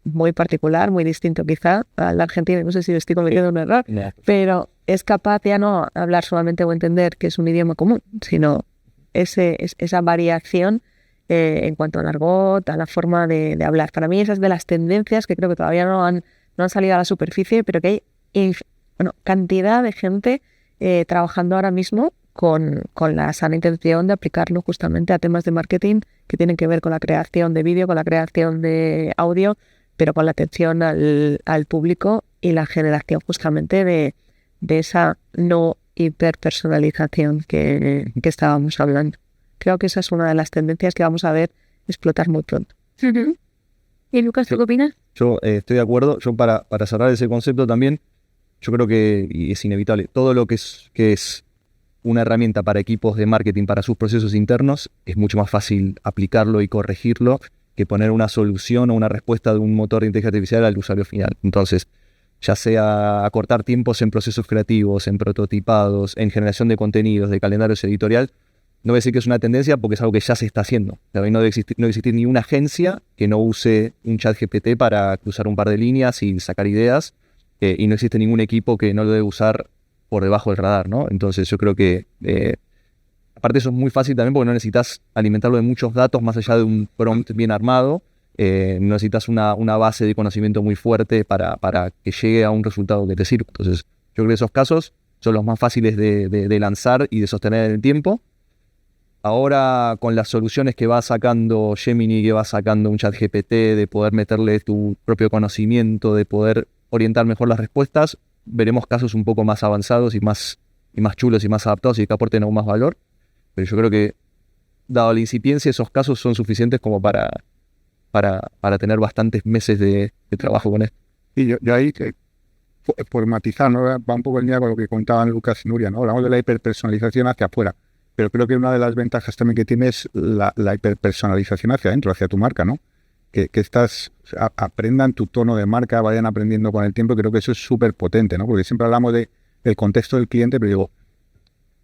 muy particular, muy distinto quizá al argentino. No sé si estoy cometiendo un error, pero es capaz ya no hablar solamente o entender que es un idioma común, sino esa variación en cuanto al argot, a la forma de hablar. Para mí esas de las tendencias que creo que todavía no han salido a la superficie, pero que hay cantidad de gente trabajando ahora mismo con la sana intención de aplicarlo justamente a temas de marketing que tienen que ver con la creación de vídeo, con la creación de audio, pero con la atención al público y la generación justamente de esa no hiperpersonalización que estábamos hablando. Creo que esa es una de las tendencias que vamos a ver explotar muy pronto. ¿Y Lucas, tú qué opinas? Yo estoy de acuerdo. Yo para cerrar ese concepto también, yo creo que, y es inevitable, todo lo que es una herramienta para equipos de marketing, para sus procesos internos, es mucho más fácil aplicarlo y corregirlo que poner una solución o una respuesta de un motor de inteligencia artificial al usuario final. Entonces, ya sea acortar tiempos en procesos creativos, en prototipados, en generación de contenidos, de calendarios editorial, no voy a decir que es una tendencia porque es algo que ya se está haciendo. No debe existir ni una agencia que no use un chat GPT para cruzar un par de líneas y sacar ideas, y no existe ningún equipo que no lo debe usar por debajo del radar, ¿no? Entonces yo creo que, aparte eso es muy fácil también porque no necesitas alimentarlo de muchos datos más allá de un prompt bien armado. No necesitas una base de conocimiento muy fuerte para que llegue a un resultado que te sirva. Entonces yo creo que esos casos son los más fáciles de lanzar y de sostener en el tiempo. Ahora, con las soluciones que va sacando Gemini, que va sacando un chat GPT, de poder meterle tu propio conocimiento, de poder orientar mejor las respuestas, veremos casos un poco más avanzados y más chulos y más adaptados y que aporten aún más valor. Pero yo creo que, dado la incipiencia, esos casos son suficientes como para tener bastantes meses de trabajo con esto. Y yo ahí, por matizar, ¿no? Va un poco en línea con lo que contaban Lucas y Nuria, ¿no? Hablamos de la hiperpersonalización hacia afuera, pero creo que una de las ventajas también que tiene es la hiperpersonalización hacia adentro, hacia tu marca, ¿no? Que aprendan tu tono de marca, vayan aprendiendo con el tiempo. Creo que eso es súper potente, ¿no? Porque siempre hablamos del contexto del cliente, pero digo,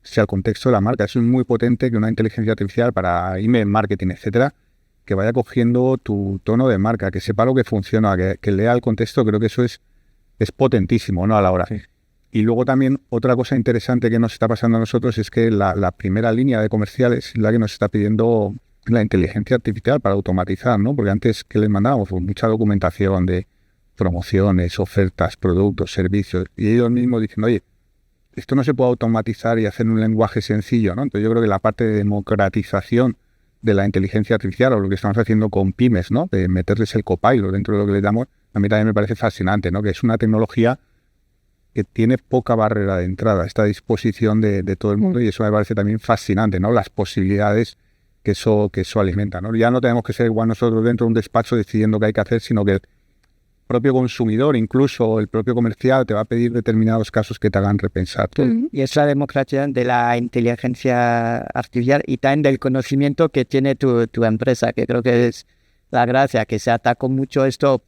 si al contexto de la marca, eso es muy potente, que una inteligencia artificial para email marketing, etcétera, que vaya cogiendo tu tono de marca, que sepa lo que funciona, que lea el contexto. Creo que eso es potentísimo, ¿no? A la hora. Sí. Y luego también otra cosa interesante que nos está pasando a nosotros es que la primera línea de comerciales es la que nos está pidiendo la inteligencia artificial para automatizar, ¿no? Porque antes, ¿qué les mandábamos? Pues mucha documentación de promociones, ofertas, productos, servicios, y ellos mismos dicen, oye, esto no se puede automatizar y hacer un lenguaje sencillo, ¿no? Entonces yo creo que la parte de democratización de la inteligencia artificial, o lo que estamos haciendo con pymes, ¿no? De meterles el copilot dentro de lo que les damos, a mí también me parece fascinante, ¿no? Que es una tecnología que tiene poca barrera de entrada, está a disposición de todo el mundo, y eso me parece también fascinante, ¿no? Las posibilidades que eso alimenta, ¿no? Ya no tenemos que ser igual nosotros dentro de un despacho decidiendo qué hay que hacer, sino que propio consumidor, incluso el propio comercial, te va a pedir determinados casos que te hagan repensar. Y es la democracia de la inteligencia artificial y también del conocimiento que tiene tu empresa, que creo que es la gracia, que se atacó mucho esto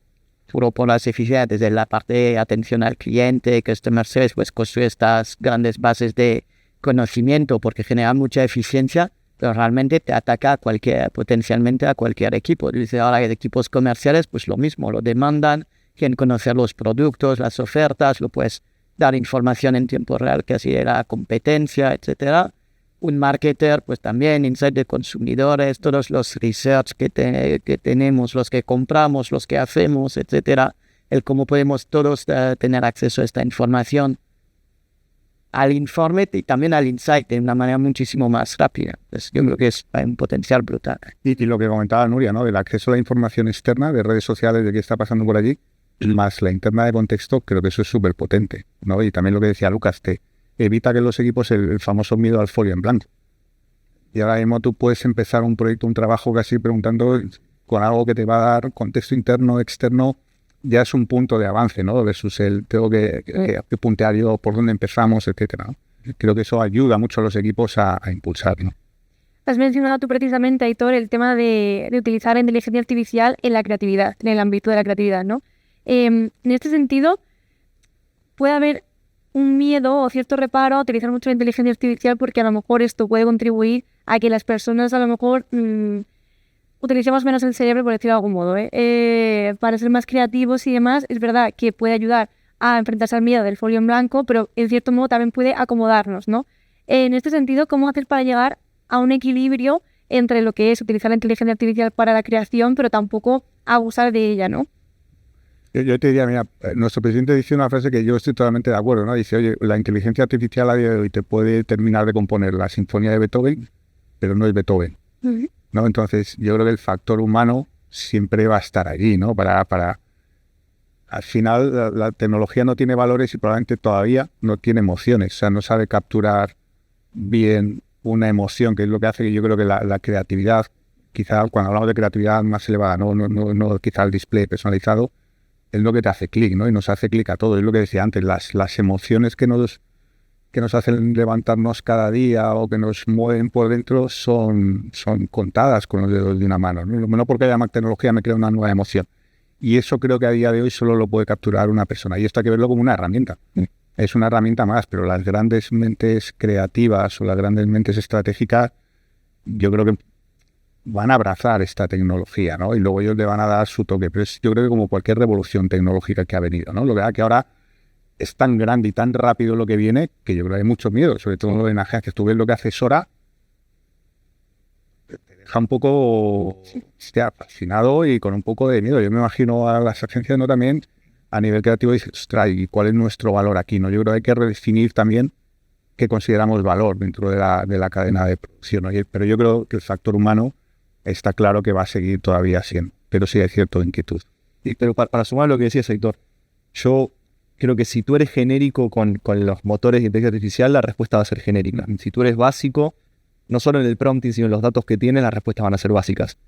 puro por las eficiencias, desde la parte de atención al cliente, customer service, pues construye estas grandes bases de conocimiento porque genera mucha eficiencia, pero realmente te ataca a potencialmente a cualquier equipo. Dice ahora que de equipos comerciales, pues lo mismo, lo demandan, quieren conocer los productos, las ofertas, lo puedes dar información en tiempo real, que así era competencia, etcétera. Un marketer, pues también, insight de consumidores, todos los research que tenemos, los que compramos, los que hacemos, etcétera. El cómo podemos todos tener acceso a esta información, al informe y también al insight de una manera muchísimo más rápida. Entonces, yo creo que es un potencial brutal. Y lo que comentaba Nuria, ¿no? Del acceso a la información externa, de redes sociales, de qué está pasando por allí, más la interna de contexto, creo que eso es súper potente, ¿no? Y también lo que decía Lucas, te evita que los equipos el famoso miedo al folio en blanco. Y ahora mismo tú puedes empezar un proyecto, un trabajo casi preguntando con algo que te va a dar contexto interno, externo, ya es un punto de avance, ¿no? Versus tengo que puntear yo por dónde empezamos, etcétera, ¿no? Creo que eso ayuda mucho a los equipos a impulsar, ¿no? Has mencionado tú precisamente, Aitor, el tema de utilizar la inteligencia artificial en la creatividad, en el ámbito de la creatividad, ¿no? En este sentido, puede haber un miedo o cierto reparo a utilizar mucho la inteligencia artificial porque a lo mejor esto puede contribuir a que las personas a lo mejor utilicemos menos el cerebro, por decirlo de algún modo, para ser más creativos y demás. Es verdad que puede ayudar a enfrentarse al miedo del folio en blanco, pero en cierto modo también puede acomodarnos, ¿no? En este sentido, ¿cómo hacer para llegar a un equilibrio entre lo que es utilizar la inteligencia artificial para la creación, pero tampoco abusar de ella, ¿no? Yo te diría, mira, nuestro presidente dice una frase que yo estoy totalmente de acuerdo, ¿no? Dice, oye, la inteligencia artificial a día de hoy te puede terminar de componer la sinfonía de Beethoven, pero no es Beethoven, ¿no? Entonces, yo creo que el factor humano siempre va a estar allí, ¿no? Al final, la tecnología no tiene valores y probablemente todavía no tiene emociones, o sea, no sabe capturar bien una emoción, que es lo que hace que yo creo que la creatividad, quizá cuando hablamos de creatividad más elevada, no quizá el display personalizado, es lo que te hace clic, ¿no? Y nos hace clic a todo. Es lo que decía antes, las emociones que nos hacen levantarnos cada día o que nos mueven por dentro son contadas con los dedos de una mano, ¿no? No porque haya más tecnología me crea una nueva emoción. Y eso creo que a día de hoy solo lo puede capturar una persona. Y esto hay que verlo como una herramienta. Es una herramienta más, pero las grandes mentes creativas o las grandes mentes estratégicas, yo creo que van a abrazar esta tecnología, ¿no? Y luego ellos le van a dar su toque. Pero yo creo que como cualquier revolución tecnológica que ha venido, ¿no? Lo que ahora es tan grande y tan rápido lo que viene que yo creo que hay mucho miedo, sobre todo en agencias. Tú ves lo que hace Sora, te deja un poco fascinado y con un poco de miedo. Yo me imagino a las agencias, ¿no? También a nivel creativo dices, ostras, ¿y cuál es nuestro valor aquí, no? Yo creo que hay que redefinir también qué consideramos valor dentro de la cadena de producción, ¿no? Pero yo creo que el factor humano está claro que va a seguir todavía siendo, pero sí hay cierta inquietud. Pero para sumar lo que decías, Héctor, yo creo que si tú eres genérico con los motores de inteligencia artificial, la respuesta va a ser genérica. Si tú eres básico, no solo en el prompting, sino en los datos que tienes, las respuestas van a ser básicas.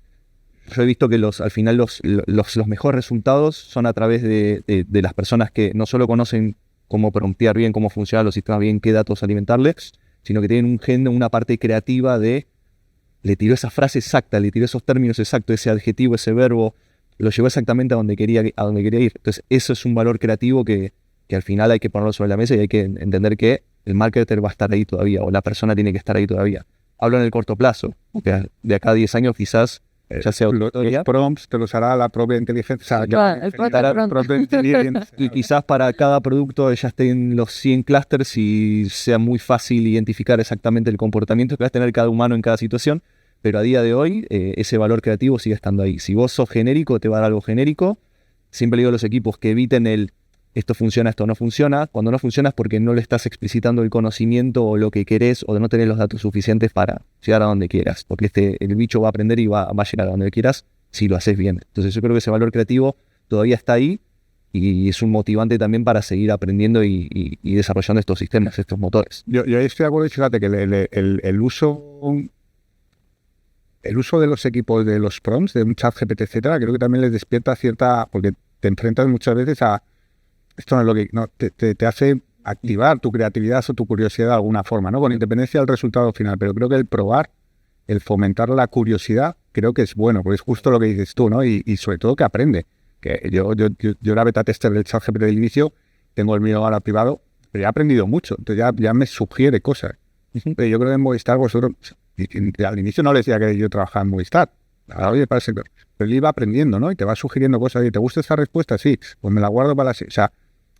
Yo he visto que al final los mejores resultados son a través de las personas que no solo conocen cómo promptear bien, cómo funcionan los sistemas bien, qué datos alimentarles, sino que tienen un gen, una parte creativa de le tiró esa frase exacta, le tiró esos términos exactos, ese adjetivo, ese verbo, lo llevó exactamente a donde quería ir. Entonces, eso es un valor creativo que al final hay que ponerlo sobre la mesa y hay que entender que el marketer va a estar ahí todavía, o la persona tiene que estar ahí todavía. Hablo en el corto plazo, porque de acá a 10 años quizás ya sea los prompts te los hará la propia inteligencia. Y quizás para cada producto ya estén los 100 clústeres y sea muy fácil identificar exactamente el comportamiento que va a tener cada humano en cada situación, pero a día de hoy ese valor creativo sigue estando ahí. Si vos sos genérico, te va a dar algo genérico. Siempre digo a los equipos que eviten esto funciona, esto no funciona. Cuando no funciona es porque no le estás explicitando el conocimiento o lo que querés o de no tener los datos suficientes para llegar a donde quieras. Porque el bicho va a aprender y va a llegar a donde quieras si lo haces bien. Entonces yo creo que ese valor creativo todavía está ahí y es un motivante también para seguir aprendiendo y desarrollando estos sistemas, estos motores. Yo ahí estoy de acuerdo y fíjate que el uso de los equipos de los prompts, de un chat GPT, etcétera, creo que también les despierta cierta... Porque te enfrentas muchas veces a esto no es lo que no, te hace activar tu creatividad o tu curiosidad de alguna forma, ¿no? Con independencia del resultado final. Pero creo que el probar, el fomentar la curiosidad, creo que es bueno, porque es justo lo que dices tú, ¿no? Y sobre todo que aprende. Que yo era beta tester del ChatGPT del inicio, tengo el mío ahora privado, pero ya he aprendido mucho, entonces ya me sugiere cosas. Pero yo creo que en Movistar vosotros, al inicio no le decía que yo trabajaba en Movistar, ahora oye, para el sector, pero él iba aprendiendo, ¿no? Y te va sugiriendo cosas, y ¿te gusta esta respuesta? Sí, pues me la guardo para o sea,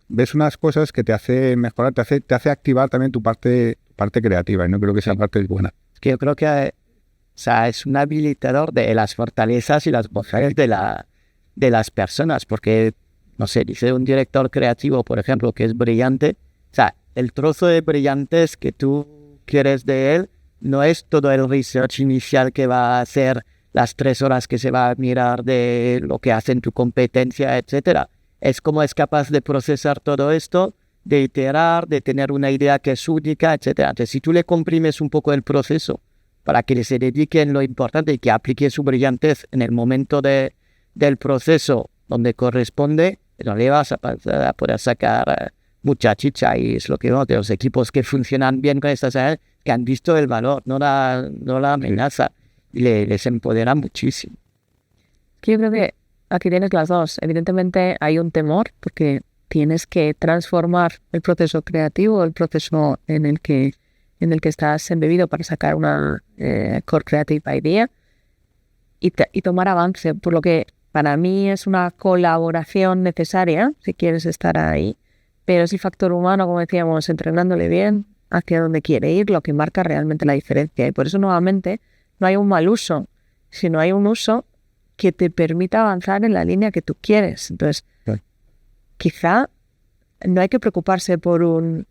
ves unas cosas que te hace mejorar, te hace activar también tu parte creativa, y no creo que esa parte es buena. Es que yo creo que o sea, es un habilitador de las fortalezas y las bondades de las personas, porque, no sé, dice un director creativo, por ejemplo, que es brillante, o sea, el trozo de brillantez que tú quieres de él no es todo el research inicial que va a hacer, las 3 horas que se va a mirar de lo que hace en tu competencia, etcétera. Es cómo es capaz de procesar todo esto, de iterar, de tener una idea que es única, etcétera. Entonces, si tú le comprimes un poco el proceso para que se dedique en lo importante y que aplique su brillantez en el momento del proceso donde corresponde, no le vas a poder sacar mucha chicha, y es lo que veo de los equipos que funcionan bien con estas áreas, que han visto el valor, no la amenaza, y les empodera muchísimo. Yo creo que aquí tienes las dos. Evidentemente hay un temor porque tienes que transformar el proceso creativo, el proceso en el que estás embebido para sacar una core creative idea y tomar avance, por lo que para mí es una colaboración necesaria si quieres estar ahí, pero es el factor humano, como decíamos, entrenándole bien hacia donde quiere ir, lo que marca realmente la diferencia. Y por eso nuevamente no hay un mal uso, sino hay un uso que te permita avanzar en la línea que tú quieres. Entonces, quizá no hay que preocuparse por un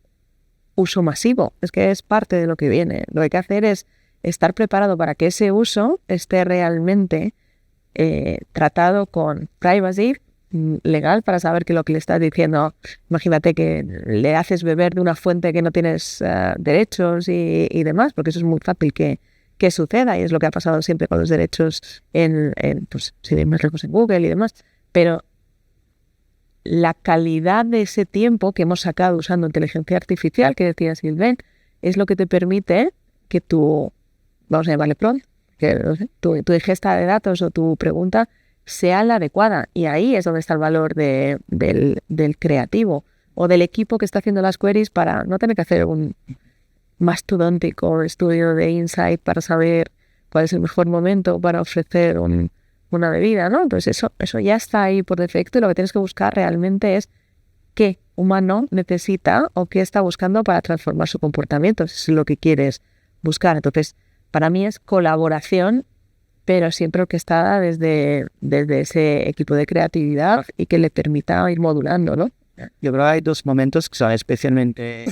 uso masivo, es que es parte de lo que viene. Lo que hay que hacer es estar preparado para que ese uso esté realmente tratado con privacy legal, para saber que lo que le estás diciendo, imagínate que le haces beber de una fuente que no tienes derechos y demás, porque eso es muy fácil que suceda, y es lo que ha pasado siempre con los derechos pues, si más lejos en Google y demás. Pero la calidad de ese tiempo que hemos sacado usando inteligencia artificial, que decía Sylvain, es lo que te permite que tu, vamos a llamarle prompt, que no sé, tu ingesta de datos o tu pregunta sea la adecuada. Y ahí es donde está el valor del creativo o del equipo que está haciendo las queries, para no tener que hacer un mastodóntico estudio de insight para saber cuál es el mejor momento para ofrecer una bebida, ¿no? Entonces eso ya está ahí por defecto, y lo que tienes que buscar realmente es qué humano necesita o qué está buscando para transformar su comportamiento, si es lo que quieres buscar. Entonces, para mí es colaboración, pero siempre orquestada desde ese equipo de creatividad y que le permita ir modulando, ¿no? Yo creo que hay 2 momentos que son especialmente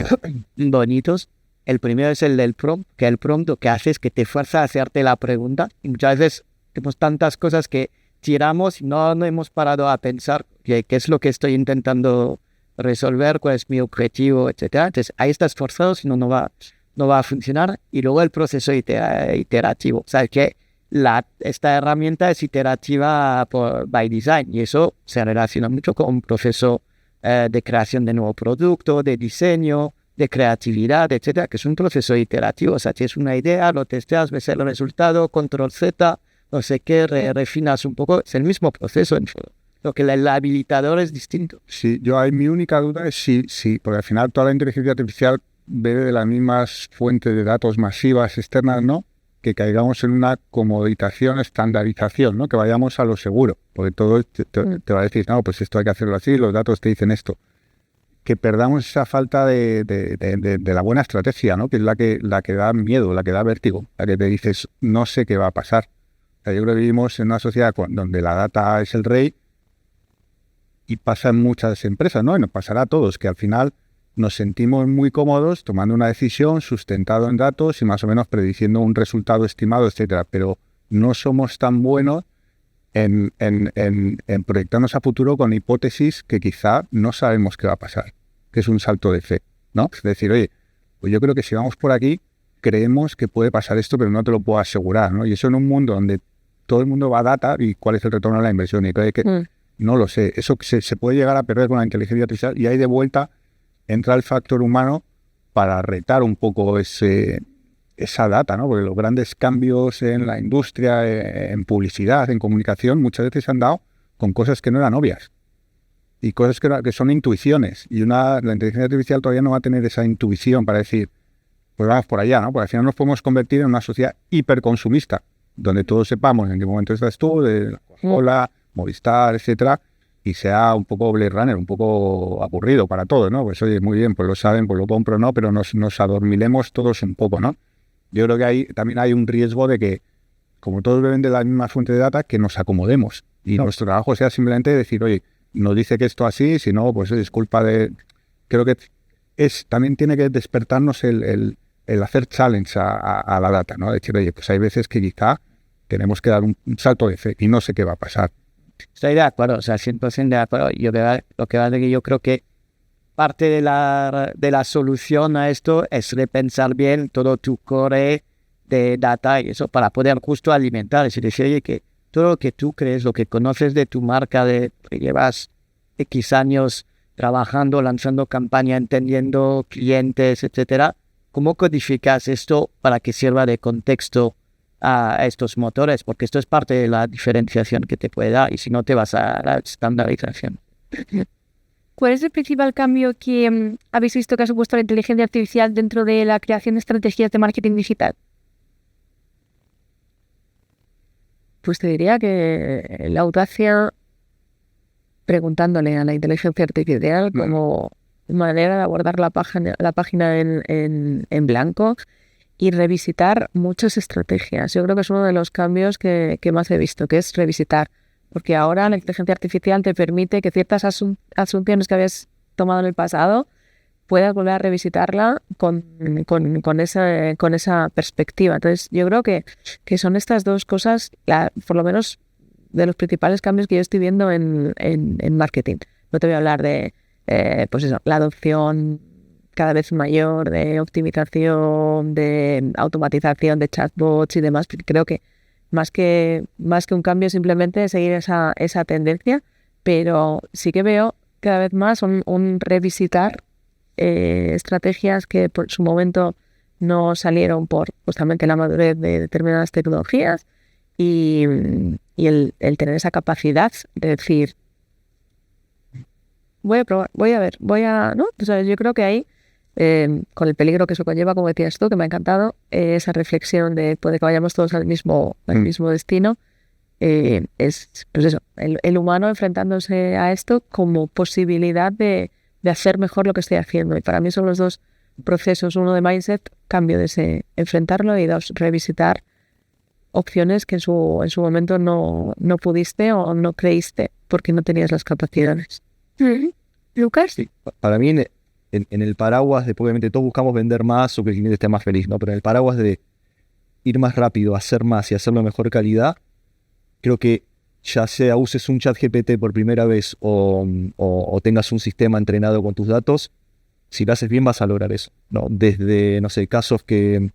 bonitos. El primero es el del prompt, que el prompt lo que hace es que te fuerza a hacerte la pregunta, y muchas veces tenemos tantas cosas que tiramos y no hemos parado a pensar qué es lo que estoy intentando resolver, cuál es mi objetivo, etcétera. Entonces ahí estás forzado, si no va a funcionar. Y luego el proceso iterativo, o sea que esta herramienta es iterativa by design, y eso se relaciona mucho con un proceso de creación de nuevo producto, de diseño, de creatividad, etcétera, que es un proceso iterativo. O sea, tienes una idea, lo testeas, ves el resultado, control Z, no sé qué, refinas un poco, es el mismo proceso. Lo que el habilitador es distinto. Sí, mi única duda es si, porque al final toda la inteligencia artificial bebe de las mismas fuentes de datos masivas externas, ¿no? Que caigamos en una comoditación, estandarización, ¿no? Que vayamos a lo seguro, porque todo te va a decir, no, pues esto hay que hacerlo así, los datos te dicen esto. Que perdamos esa falta de la buena estrategia, ¿no? Que es la que da miedo, la que da vértigo, la que te dices, no sé qué va a pasar. O sea, yo creo que vivimos en una sociedad donde la data es el rey, y pasa en muchas empresas, ¿no? Y nos pasará a todos, que al final nos sentimos muy cómodos tomando una decisión sustentado en datos y más o menos prediciendo un resultado estimado, etcétera. Pero no somos tan buenos en proyectarnos a futuro con hipótesis que quizá no sabemos qué va a pasar, que es un salto de fe, ¿no? Es decir, oye, pues yo creo que si vamos por aquí, creemos que puede pasar esto, pero no te lo puedo asegurar, ¿no? Y eso en un mundo donde todo el mundo va a data y cuál es el retorno a la inversión. Y creo que No lo sé. Eso se puede llegar a perder con la inteligencia artificial, y ahí de vuelta entra el factor humano para retar un poco esa data, ¿no? Porque los grandes cambios en la industria, en publicidad, en comunicación, muchas veces se han dado con cosas que no eran obvias y cosas que son intuiciones. Y la inteligencia artificial todavía no va a tener esa intuición para decir, pues vamos por allá, ¿no? Porque al final nos podemos convertir en una sociedad hiperconsumista, donde todos sepamos en qué momento estás tú, de Coca-Cola, Movistar, etcétera, y sea un poco Blade Runner, un poco aburrido para todos, ¿no? Pues oye, muy bien, pues lo saben, pues lo compro, ¿no? Pero nos adormilemos todos un poco, ¿no? Yo creo que también hay un riesgo de que, como todos beben de la misma fuente de data, que nos acomodemos y nuestro trabajo sea simplemente decir, oye, nos dice que esto así, si no, pues es culpa de... Creo que también tiene que despertarnos el hacer challenge a la data, ¿no? Decir, oye, pues hay veces que quizá tenemos que dar un salto de fe y no sé qué va a pasar. Estoy de acuerdo, o sea, 100% de acuerdo. Lo que va de que yo creo que parte de la solución a esto es repensar bien todo tu core de data y eso para poder justo alimentar. Es decir, oye, que todo lo que tú crees, lo que conoces de tu marca, que llevas X años trabajando, lanzando campaña, entendiendo clientes, etcétera, ¿cómo codificas esto para que sirva de contexto a estos motores? Porque esto es parte de la diferenciación que te puede dar y si no te vas a la estandarización. ¿Cuál es el principal cambio que habéis visto que ha supuesto la inteligencia artificial dentro de la creación de estrategias de marketing digital? Pues te diría que la audacia, preguntándole a la inteligencia artificial como manera de abordar la página en blanco y revisitar muchas estrategias. Yo creo que es uno de los cambios que más he visto, que es revisitar. Porque ahora la inteligencia artificial te permite que ciertas asunciones que habías tomado en el pasado puedas volver a revisitarla con esa perspectiva. Entonces, yo creo que son estas dos cosas, por lo menos, de los principales cambios que yo estoy viendo en marketing. No te voy a hablar de pues eso, la adopción cada vez mayor de optimización, de automatización de chatbots y demás, porque creo que más que un cambio simplemente seguir esa tendencia, pero sí que veo cada vez más un revisitar estrategias que por su momento no salieron por justamente la madurez de determinadas tecnologías y el tener esa capacidad de decir, voy a probar, ¿no? O sea, yo creo que ahí, con el peligro que eso conlleva, como decías tú, que me ha encantado, esa reflexión de puede que vayamos todos al mismo destino, es pues eso, el humano enfrentándose a esto como posibilidad de hacer mejor lo que estoy haciendo. Y para mí son los dos procesos, uno de mindset, cambio de ese enfrentarlo, y dos, revisitar opciones que en su momento no pudiste o no creíste porque no tenías las capacidades. ¿Lucas? Sí, para mí en el paraguas de, obviamente todos buscamos vender más o que el cliente esté más feliz, ¿no? Pero en el paraguas de ir más rápido, hacer más y hacerlo de mejor calidad, creo que ya sea uses un chat GPT por primera vez o tengas un sistema entrenado con tus datos, si lo haces bien vas a lograr eso, ¿no? Desde, no sé, casos que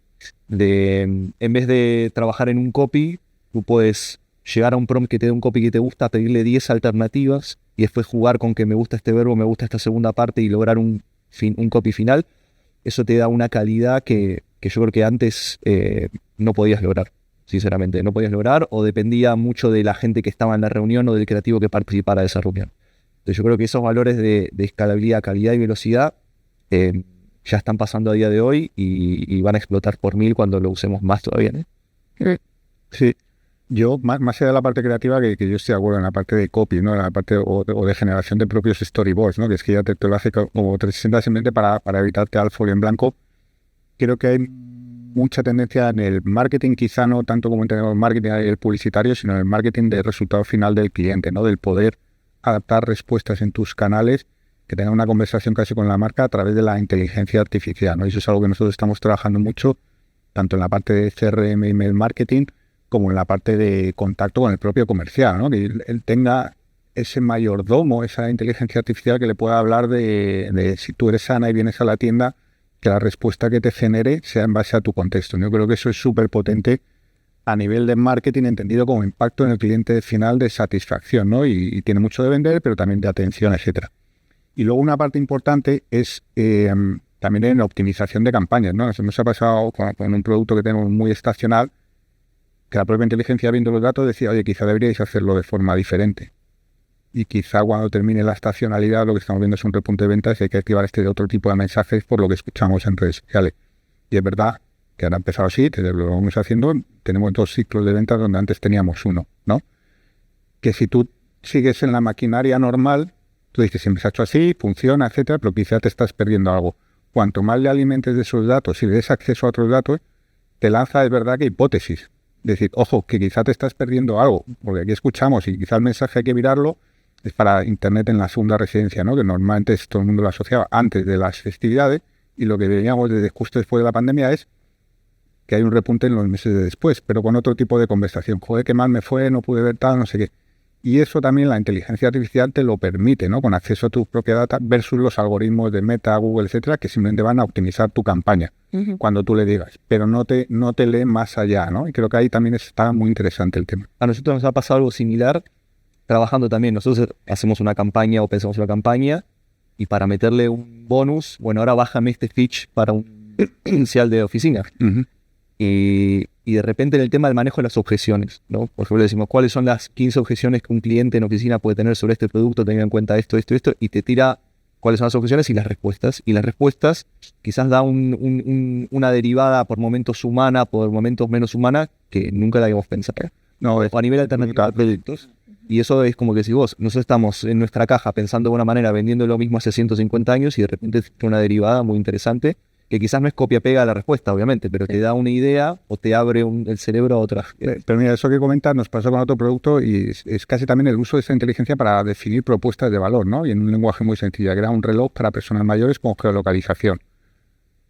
en vez de trabajar en un copy, tú puedes llegar a un prompt que te dé un copy que te gusta, pedirle 10 alternativas y después jugar con que me gusta este verbo, me gusta esta segunda parte y lograr un copy final. Eso te da una calidad que yo creo que antes no podías lograr. Sinceramente, no podías lograr o dependía mucho de la gente que estaba en la reunión o del creativo que participara de esa reunión. Entonces yo creo que esos valores de escalabilidad, calidad y velocidad ya están pasando a día de hoy y van a explotar por 1000 cuando lo usemos más todavía, ¿no? Sí, yo más allá de la parte creativa, que yo estoy de acuerdo en la parte de copy, ¿no? En la parte o de generación de propios storyboards, ¿no? Que es que ya te lo hace como 360 simplemente para evitarte al folio en blanco. Creo que hay mucha tendencia en el marketing, quizá no tanto como entendemos el marketing el publicitario, sino en el marketing del resultado final del cliente, ¿no? Del poder adaptar respuestas en tus canales que tengan una conversación casi con la marca a través de la inteligencia artificial, ¿no? Y eso es algo que nosotros estamos trabajando mucho, tanto en la parte de CRM y email marketing, como en la parte de contacto con el propio comercial, ¿no? Que él tenga ese mayordomo, esa inteligencia artificial que le pueda hablar de si tú eres Ana y vienes a la tienda, que la respuesta que te genere sea en base a tu contexto. Yo creo que eso es súper potente a nivel de marketing entendido como impacto en el cliente final de satisfacción, ¿no? Y tiene mucho de vender, pero también de atención, etcétera. Y luego una parte importante es también en la optimización de campañas, ¿no? Nos ha pasado con un producto que tenemos muy estacional, que la propia inteligencia, viendo los datos, decía, oye, quizá deberíais hacerlo de forma diferente. Y quizá cuando termine la estacionalidad lo que estamos viendo es un repunte de ventas y hay que activar este otro tipo de mensajes por lo que escuchamos en redes sociales. Y es verdad que ahora ha empezado así, desde lo vamos haciendo, tenemos 2 ciclos de ventas donde antes teníamos 1, ¿no? Que si tú sigues en la maquinaria normal, tú dices, siempre se ha hecho así, funciona, etcétera, pero quizá te estás perdiendo algo. Cuanto más le alimentes de esos datos y le des acceso a otros datos, te lanza, es verdad, que hipótesis. Es decir, ojo, que quizá te estás perdiendo algo, porque aquí escuchamos y quizá el mensaje hay que mirarlo, es para Internet en la segunda residencia, ¿no? Que normalmente todo el mundo lo asociaba antes de las festividades y lo que veíamos desde justo después de la pandemia es que hay un repunte en los meses de después, pero con otro tipo de conversación. Joder, qué mal me fue, no pude ver tal, no sé qué. Y eso también la inteligencia artificial te lo permite, ¿no? Con acceso a tu propia data versus los algoritmos de Meta, Google, etcétera, que simplemente van a optimizar tu campaña cuando tú le digas, pero no te lee más allá, ¿no? Y creo que ahí también está muy interesante el tema. A nosotros nos ha pasado algo similar trabajando también. Nosotros hacemos una campaña o pensamos una campaña y para meterle un bonus, bueno, ahora bájame este pitch para un inicial de oficina. Y de repente en el tema del manejo de las objeciones, ¿no? Por ejemplo, le decimos, ¿cuáles son las 15 objeciones que un cliente en oficina puede tener sobre este producto, teniendo en cuenta esto, y te tira cuáles son las objeciones y las respuestas. Y las respuestas quizás da una derivada por momentos humana, por momentos menos humana, que nunca la habíamos pensado. No, o a nivel alternativo de productos. Y eso es como que si nosotros estamos en nuestra caja pensando de una manera, vendiendo lo mismo hace 150 años y de repente tiene una derivada muy interesante, que quizás no es copia-pega la respuesta, obviamente, pero te da una idea o te abre el cerebro a otras. Pero mira, eso que comentas nos pasó con otro producto y es casi también el uso de esa inteligencia para definir propuestas de valor, ¿no? Y en un lenguaje muy sencillo, que era un reloj para personas mayores con geolocalización.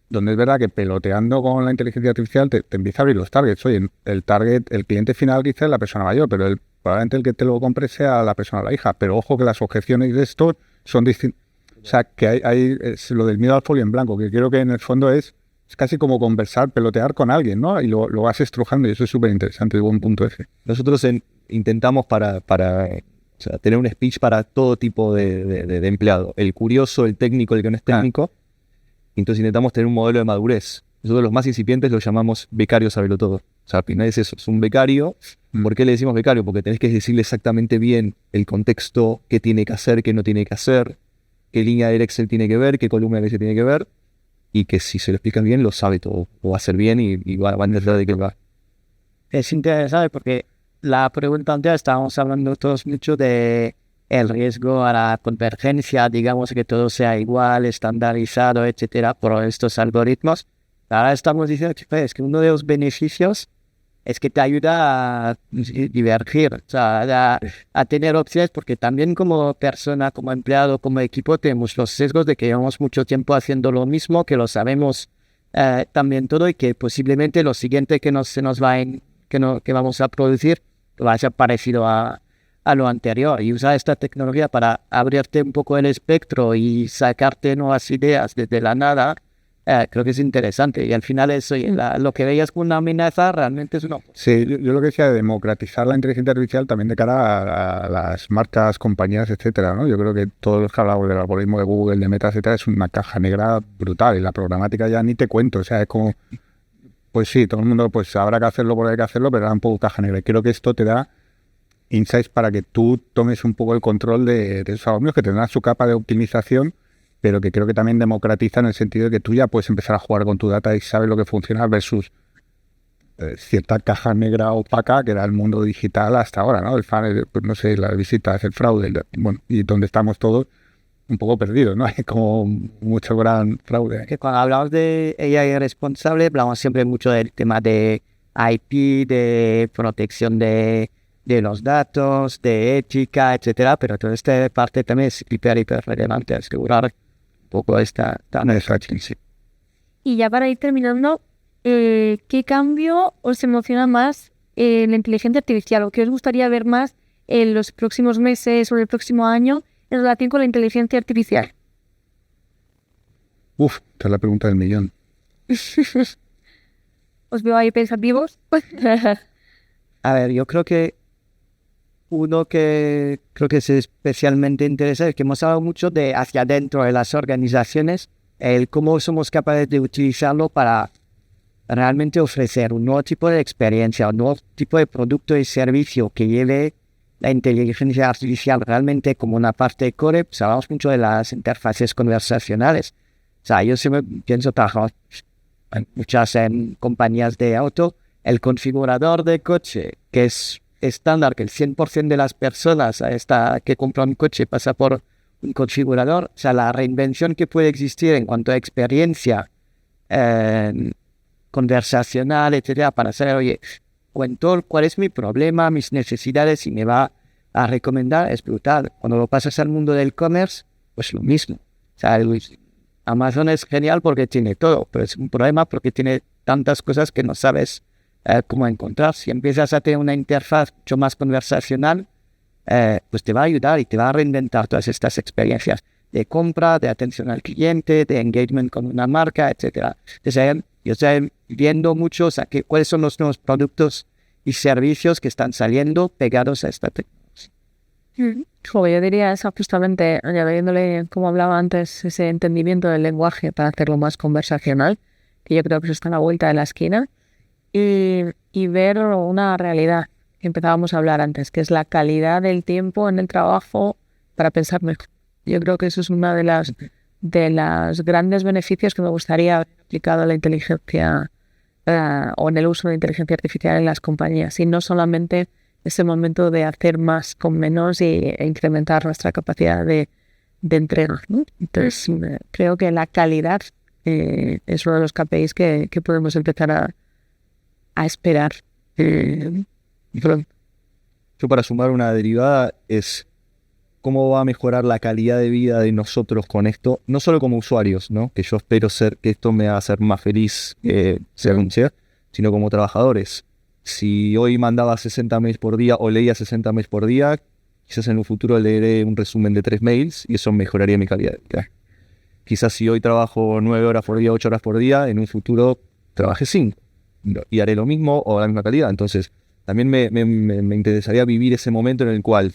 Donde es verdad que peloteando con la inteligencia artificial te empieza a abrir los targets. Oye, el target, el cliente final quizás es la persona mayor, pero probablemente el que te lo compre sea la persona, la hija. Pero ojo que las objeciones de esto son distintas. O sea, que hay es lo del miedo al folio en blanco, que creo que en el fondo es casi como conversar, pelotear con alguien, ¿no? Y lo vas estrujando y eso es súper interesante, de buen punto ese. Nosotros intentamos para tener un speech para todo tipo de empleado. El curioso, el técnico, el que no es técnico. Entonces intentamos tener un modelo de madurez. Nosotros los más incipientes los llamamos becario sabelotodo. O sea, al final es eso, es un becario. ¿Por qué le decimos becario? Porque tenés que decirle exactamente bien el contexto, qué tiene que hacer, qué no tiene que hacer, qué línea del Excel tiene que ver, qué columna del Excel tiene que ver, y que si se lo explican bien, lo sabe todo, lo va a hacer bien y va a entender de qué va. Es interesante porque la pregunta anterior estábamos hablando todos mucho de el riesgo a la convergencia, digamos que todo sea igual, estandarizado, etcétera, por estos algoritmos. Ahora estamos diciendo que es que uno de los beneficios es que te ayuda a divergir, o sea, a tener opciones, porque también como persona, como empleado, como equipo, tenemos los sesgos de que llevamos mucho tiempo haciendo lo mismo, que lo sabemos también todo y que posiblemente lo siguiente que que vamos a producir va a ser parecido a lo anterior. Y usar esta tecnología para abrirte un poco el espectro y sacarte nuevas ideas desde la nada, creo que es interesante. Y al final eso, lo que veías como una amenaza realmente es una... Sí, yo lo que decía de democratizar la inteligencia artificial también de cara a las marcas, compañías, etcétera, ¿no? Yo creo que todos los que hablamos del algoritmo de Google, de Meta, etcétera, es una caja negra brutal. Y la programática ya ni te cuento. O sea, es como... Pues sí, todo el mundo pues habrá que hacerlo porque hay que hacerlo, pero era un poco caja negra. Y creo que esto te da insights para que tú tomes un poco el control de esos algoritmos que tendrán su capa de optimización, pero que creo que también democratiza en el sentido de que tú ya puedes empezar a jugar con tu data y sabes lo que funciona versus cierta caja negra opaca que era el mundo digital hasta ahora, ¿no? El fan, pues no sé, las visitas, el fraude, bueno, y donde estamos todos un poco perdidos, ¿no? Hay como mucho gran fraude. Que cuando hablamos de AI responsable, hablamos siempre mucho del tema de IP, de protección de los datos, de ética, etcétera, pero toda esta parte también es hiper relevante, asegurar un poco esta... Sí. Y ya para ir terminando, ¿qué cambio os emociona más en la inteligencia artificial o qué os gustaría ver más en los próximos meses o el próximo año en relación con la inteligencia artificial? Esta es la pregunta del millón. Os veo ahí pensativos. A ver, yo creo que uno que creo que es especialmente interesante es que hemos hablado mucho de hacia adentro de las organizaciones, el cómo somos capaces de utilizarlo para realmente ofrecer un nuevo tipo de experiencia, un nuevo tipo de producto y servicio que lleve la inteligencia artificial realmente como una parte de core. Pues hablamos mucho de las interfaces conversacionales. O sea, yo siempre pienso, trabajar en muchas compañías de auto, el configurador de coche, que es estándar, que el 100% de las personas que compran un coche pasa por un configurador. O sea, la reinvención que puede existir en cuanto a experiencia conversacional, etcétera, para saber, oye, cuento cuál es mi problema, mis necesidades y me va a recomendar, es brutal. Cuando lo pasas al mundo del e-commerce, pues lo mismo. O sea, Amazon es genial porque tiene todo, pero es un problema porque tiene tantas cosas que no sabes cómo encontrar. Si empiezas a tener una interfaz mucho más conversacional, pues te va a ayudar y te va a reinventar todas estas experiencias de compra, de atención al cliente, de engagement con una marca, etcétera. Entonces, yo estoy viendo mucho, o sea, cuáles son los nuevos productos y servicios que están saliendo pegados a esta tecnología. Yo diría eso justamente, añadiéndole, como hablaba antes, ese entendimiento del lenguaje para hacerlo más conversacional, que yo creo que eso está a la vuelta de la esquina, y ver una realidad que empezábamos a hablar antes, que es la calidad del tiempo en el trabajo para pensar mejor. Yo creo que eso es una de las grandes beneficios que me gustaría haber aplicado a la inteligencia o en el uso de inteligencia artificial en las compañías, y no solamente ese momento de hacer más con menos e incrementar nuestra capacidad de entrega, ¿no? Entonces, creo que la calidad es uno de los KPIs que podemos empezar a esperar. Yo para sumar una derivada es cómo va a mejorar la calidad de vida de nosotros con esto, no solo como usuarios, ¿no? Que yo espero que esto me va a hacer más feliz ser un ser, sino como trabajadores. Si hoy mandaba 60 mails por día o leía 60 mails por día, quizás en un futuro leeré un resumen de 3 mails y eso mejoraría mi calidad de vida. Quizás si hoy trabajo 9 horas por día, 8 horas por día, en un futuro trabaje 5 y haré lo mismo o la misma calidad. Entonces, también me interesaría vivir ese momento en el cual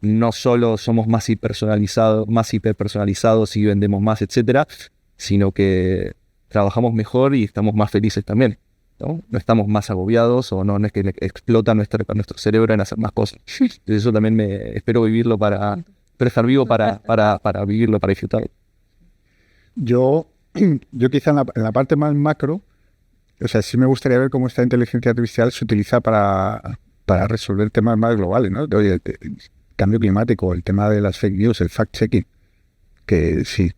no solo somos más hiperpersonalizados y vendemos más, etcétera, sino que trabajamos mejor y estamos más felices también. No estamos más agobiados o no es que explota nuestro cerebro en hacer más cosas. Entonces eso también espero vivirlo estar vivo para vivirlo, para disfrutarlo. Yo quizá en la parte más macro, o sea, sí me gustaría ver cómo esta inteligencia artificial se utiliza para resolver temas más globales, ¿no? Oye, el cambio climático, el tema de las fake news, el fact-checking, que si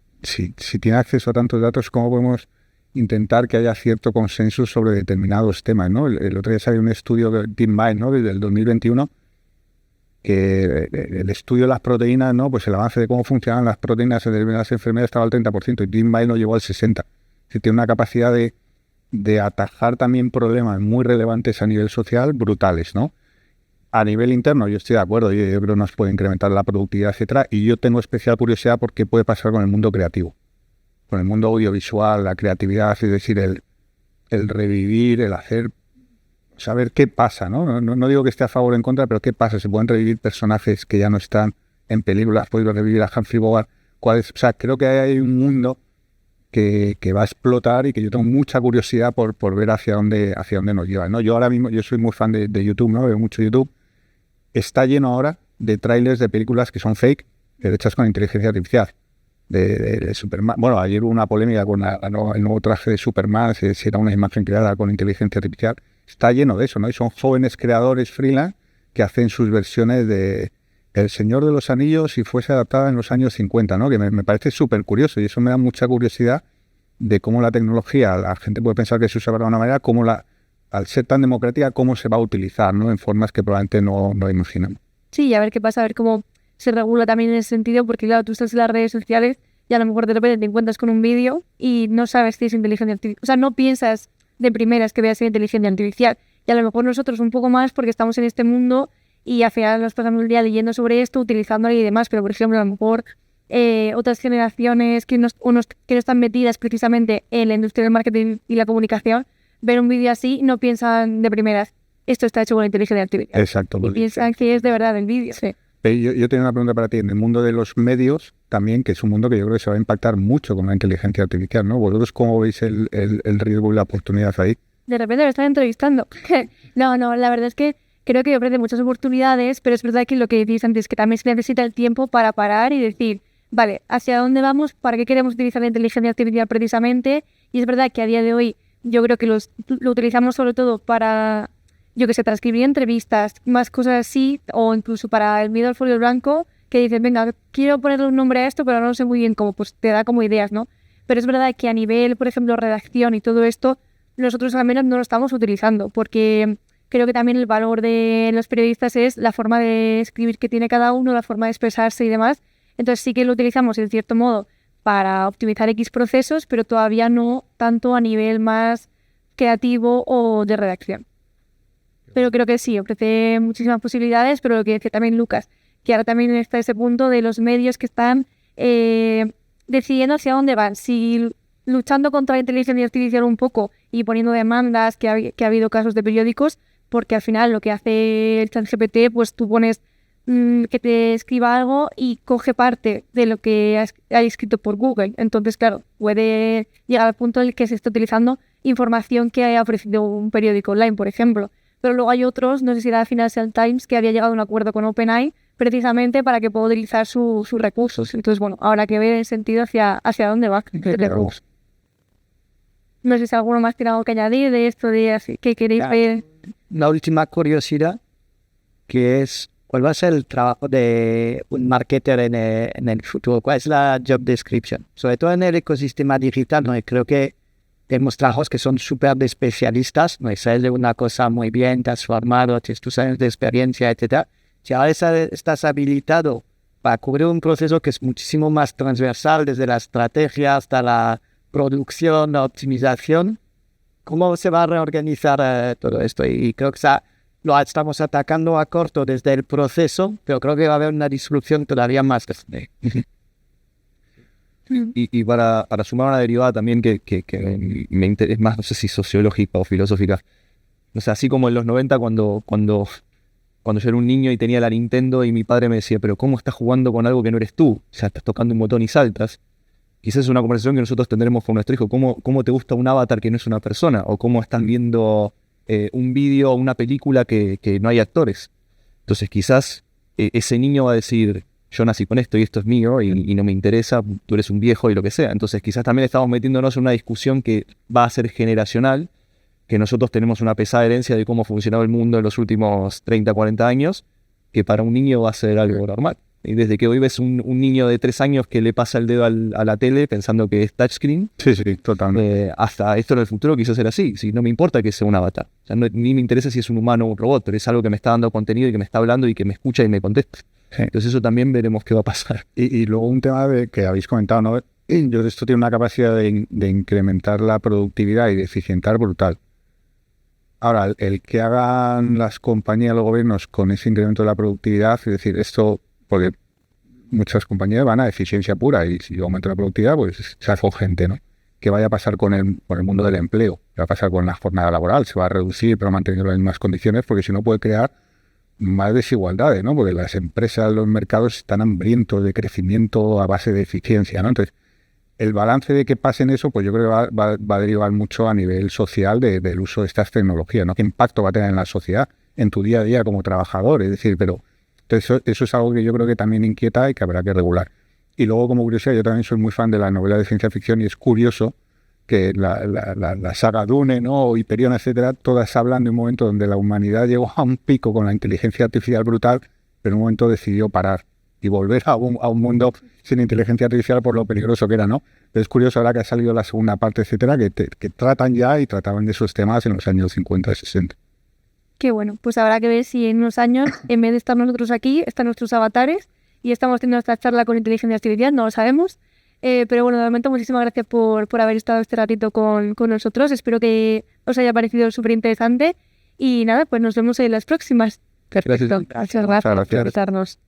tiene acceso a tantos datos, ¿cómo podemos intentar que haya cierto consenso sobre determinados temas, ¿no? El otro día salió un estudio de DeepMind, ¿no? Desde el 2021, que el estudio de las proteínas, ¿no? Pues el avance de cómo funcionan las proteínas en determinadas enfermedades estaba al 30% y DeepMind lo llevó al 60%. Si tiene una capacidad de atajar también problemas muy relevantes a nivel social, brutales, ¿no? A nivel interno, yo estoy de acuerdo, yo creo que nos puede incrementar la productividad, etcétera, y yo tengo especial curiosidad por qué puede pasar con el mundo creativo, con el mundo audiovisual, la creatividad, es decir, el revivir, el hacer, saber qué pasa, ¿no? No digo que esté a favor o en contra, pero qué pasa, se pueden revivir personajes que ya no están en películas, puedo revivir a Humphrey Bogart, o sea, creo que hay un mundo que va a explotar y que yo tengo mucha curiosidad por ver hacia dónde nos lleva, ¿no? Yo ahora mismo, yo soy muy fan de YouTube, ¿no? Veo mucho YouTube. Está lleno ahora de trailers de películas que son fake, hechas con inteligencia artificial. De Superman. Bueno, ayer hubo una polémica con el nuevo traje de Superman, si era una imagen creada con inteligencia artificial. Está lleno de eso, ¿no? Y son jóvenes creadores freelance que hacen sus versiones de El Señor de los Anillos si fuese adaptada en los años 50, ¿no? Que me parece súper curioso y eso me da mucha curiosidad de cómo la tecnología, la gente puede pensar que se usa de una manera, cómo al ser tan democrática, cómo se va a utilizar, ¿no? En formas que probablemente no imaginamos. Sí, y a ver qué pasa, a ver cómo se regula también en ese sentido, porque claro, tú estás en las redes sociales y a lo mejor de repente te encuentras con un vídeo y no sabes si es inteligencia artificial. O sea, no piensas de primeras que vea ser inteligencia artificial. Y a lo mejor nosotros un poco más porque estamos en este mundo y al final nos pasamos el día leyendo sobre esto, utilizándolo y demás. Pero, por ejemplo, a lo mejor otras generaciones que no están metidas precisamente en la industria del marketing y la comunicación, ver un vídeo así no piensan de primeras esto está hecho con inteligencia artificial. Exacto. Y piensan que es de verdad el vídeo. Sí. Yo tengo una pregunta para ti. En el mundo de los medios también, que es un mundo que yo creo que se va a impactar mucho con la inteligencia artificial, ¿no? ¿Vosotros cómo veis el riesgo y la oportunidad ahí? De repente me están entrevistando. No, la verdad es que creo que ofrece muchas oportunidades, pero es verdad que lo que decís antes, que también se necesita el tiempo para parar y decir, vale, ¿hacia dónde vamos? ¿Para qué queremos utilizar la inteligencia artificial precisamente? Y es verdad que a día de hoy yo creo que lo utilizamos sobre todo para, yo que sé, transcribir entrevistas, más cosas así, o incluso para el miedo al folio blanco, que dices, venga, quiero ponerle un nombre a esto, pero no sé muy bien cómo, pues te da como ideas, ¿no? Pero es verdad que a nivel, por ejemplo, redacción y todo esto, nosotros al menos no lo estamos utilizando, porque creo que también el valor de los periodistas es la forma de escribir que tiene cada uno, la forma de expresarse y demás. Entonces sí que lo utilizamos en cierto modo para optimizar X procesos, pero todavía no tanto a nivel más creativo o de redacción. Pero creo que sí, ofrece muchísimas posibilidades, pero lo que decía también Lucas, que ahora también está ese punto de los medios que están decidiendo hacia dónde van. Si luchando contra la inteligencia artificial un poco y poniendo demandas, que ha habido casos de periódicos, porque al final lo que hace el ChatGPT, pues tú pones que te escriba algo y coge parte de lo que ha escrito por Google. Entonces, claro, puede llegar al punto en el que se está utilizando información que haya ofrecido un periódico online, por ejemplo. Pero luego hay otros, no sé si era Financial Times, que había llegado a un acuerdo con OpenAI precisamente para que pueda utilizar sus recursos. Entonces, bueno, habrá que ver el sentido hacia dónde va. No sé si alguno más tiene algo que añadir de esto, de así, que queréis ver. La última curiosidad, que es, ¿cuál va a ser el trabajo de un marketer en el futuro? ¿Cuál es la job description? Sobre todo en el ecosistema digital, ¿no? Y creo que tenemos trabajos que son súper de especialistas, ¿no? Y sabes de una cosa muy bien, te has formado, tienes tus años de experiencia, etc. Si ahora estás habilitado para cubrir un proceso que es muchísimo más transversal, desde la estrategia hasta la producción, la optimización, ¿cómo se va a reorganizar todo esto? Y creo que lo estamos atacando a corto desde el proceso, pero creo que va a haber una disrupción todavía más grande. Y para sumar una derivada también que me interesa más, no sé si sociológica o filosófica. O sea, así como en los 90 cuando yo era un niño y tenía la Nintendo y mi padre me decía, pero ¿cómo estás jugando con algo que no eres tú? O sea, estás tocando un botón y saltas. Quizás es una conversación que nosotros tendremos con nuestro hijo. ¿Cómo te gusta un avatar que no es una persona? ¿O cómo estás viendo un vídeo o una película que no hay actores? Entonces quizás ese niño va a decir, yo nací con esto y esto es mío y no me interesa, tú eres un viejo y lo que sea. Entonces quizás también estamos metiéndonos en una discusión que va a ser generacional, que nosotros tenemos una pesada herencia de cómo ha funcionado el mundo en los últimos 30, 40 años, que para un niño va a ser algo normal. Y desde que hoy ves un niño de 3 años que le pasa el dedo a la tele pensando que es touchscreen, sí, totalmente. Hasta esto en el futuro quiso ser así. Si no me importa que sea un avatar. O sea, ni me interesa si es un humano o un robot, pero es algo que me está dando contenido y que me está hablando y que me escucha y me contesta. Sí. Entonces eso también veremos qué va a pasar. Y luego un tema que habéis comentado, ¿no? Esto tiene una capacidad de incrementar la productividad y de eficientar brutal. Ahora, el que hagan las compañías, los gobiernos con ese incremento de la productividad, es decir, esto, porque muchas compañías van a eficiencia pura y si aumenta la productividad, pues se hace gente, ¿no? ¿Qué vaya a pasar con el mundo del empleo? ¿Qué va a pasar con la jornada laboral? ¿Se va a reducir pero manteniendo las mismas condiciones? Porque si no puede crear más desigualdades, ¿no? Porque las empresas, los mercados están hambrientos de crecimiento a base de eficiencia, ¿no? Entonces, el balance de que pasen eso, pues yo creo que va a derivar mucho a nivel social del uso de estas tecnologías, ¿no? ¿Qué impacto va a tener en la sociedad, en tu día a día como trabajador? Es decir, pero entonces eso es algo que yo creo que también inquieta y que habrá que regular. Y luego, como curiosidad, yo también soy muy fan de la novela de ciencia ficción y es curioso que la saga Dune, ¿no? O Hyperion, etcétera, todas hablan de un momento donde la humanidad llegó a un pico con la inteligencia artificial brutal, pero en un momento decidió parar y volver a un mundo sin inteligencia artificial por lo peligroso que era, ¿no? Pero es curioso ahora que ha salido la segunda parte, etcétera, que tratan ya y trataban de esos temas en los años 50 y 60. Qué bueno, pues habrá que ver si en unos años, en vez de estar nosotros aquí, están nuestros avatares y estamos teniendo esta charla con inteligencia artificial, no lo sabemos. Pero bueno, de momento muchísimas gracias por haber estado este ratito con nosotros. Espero que os haya parecido súper interesante y nada, pues nos vemos en las próximas. Perfecto. Muchas gracias por invitarnos.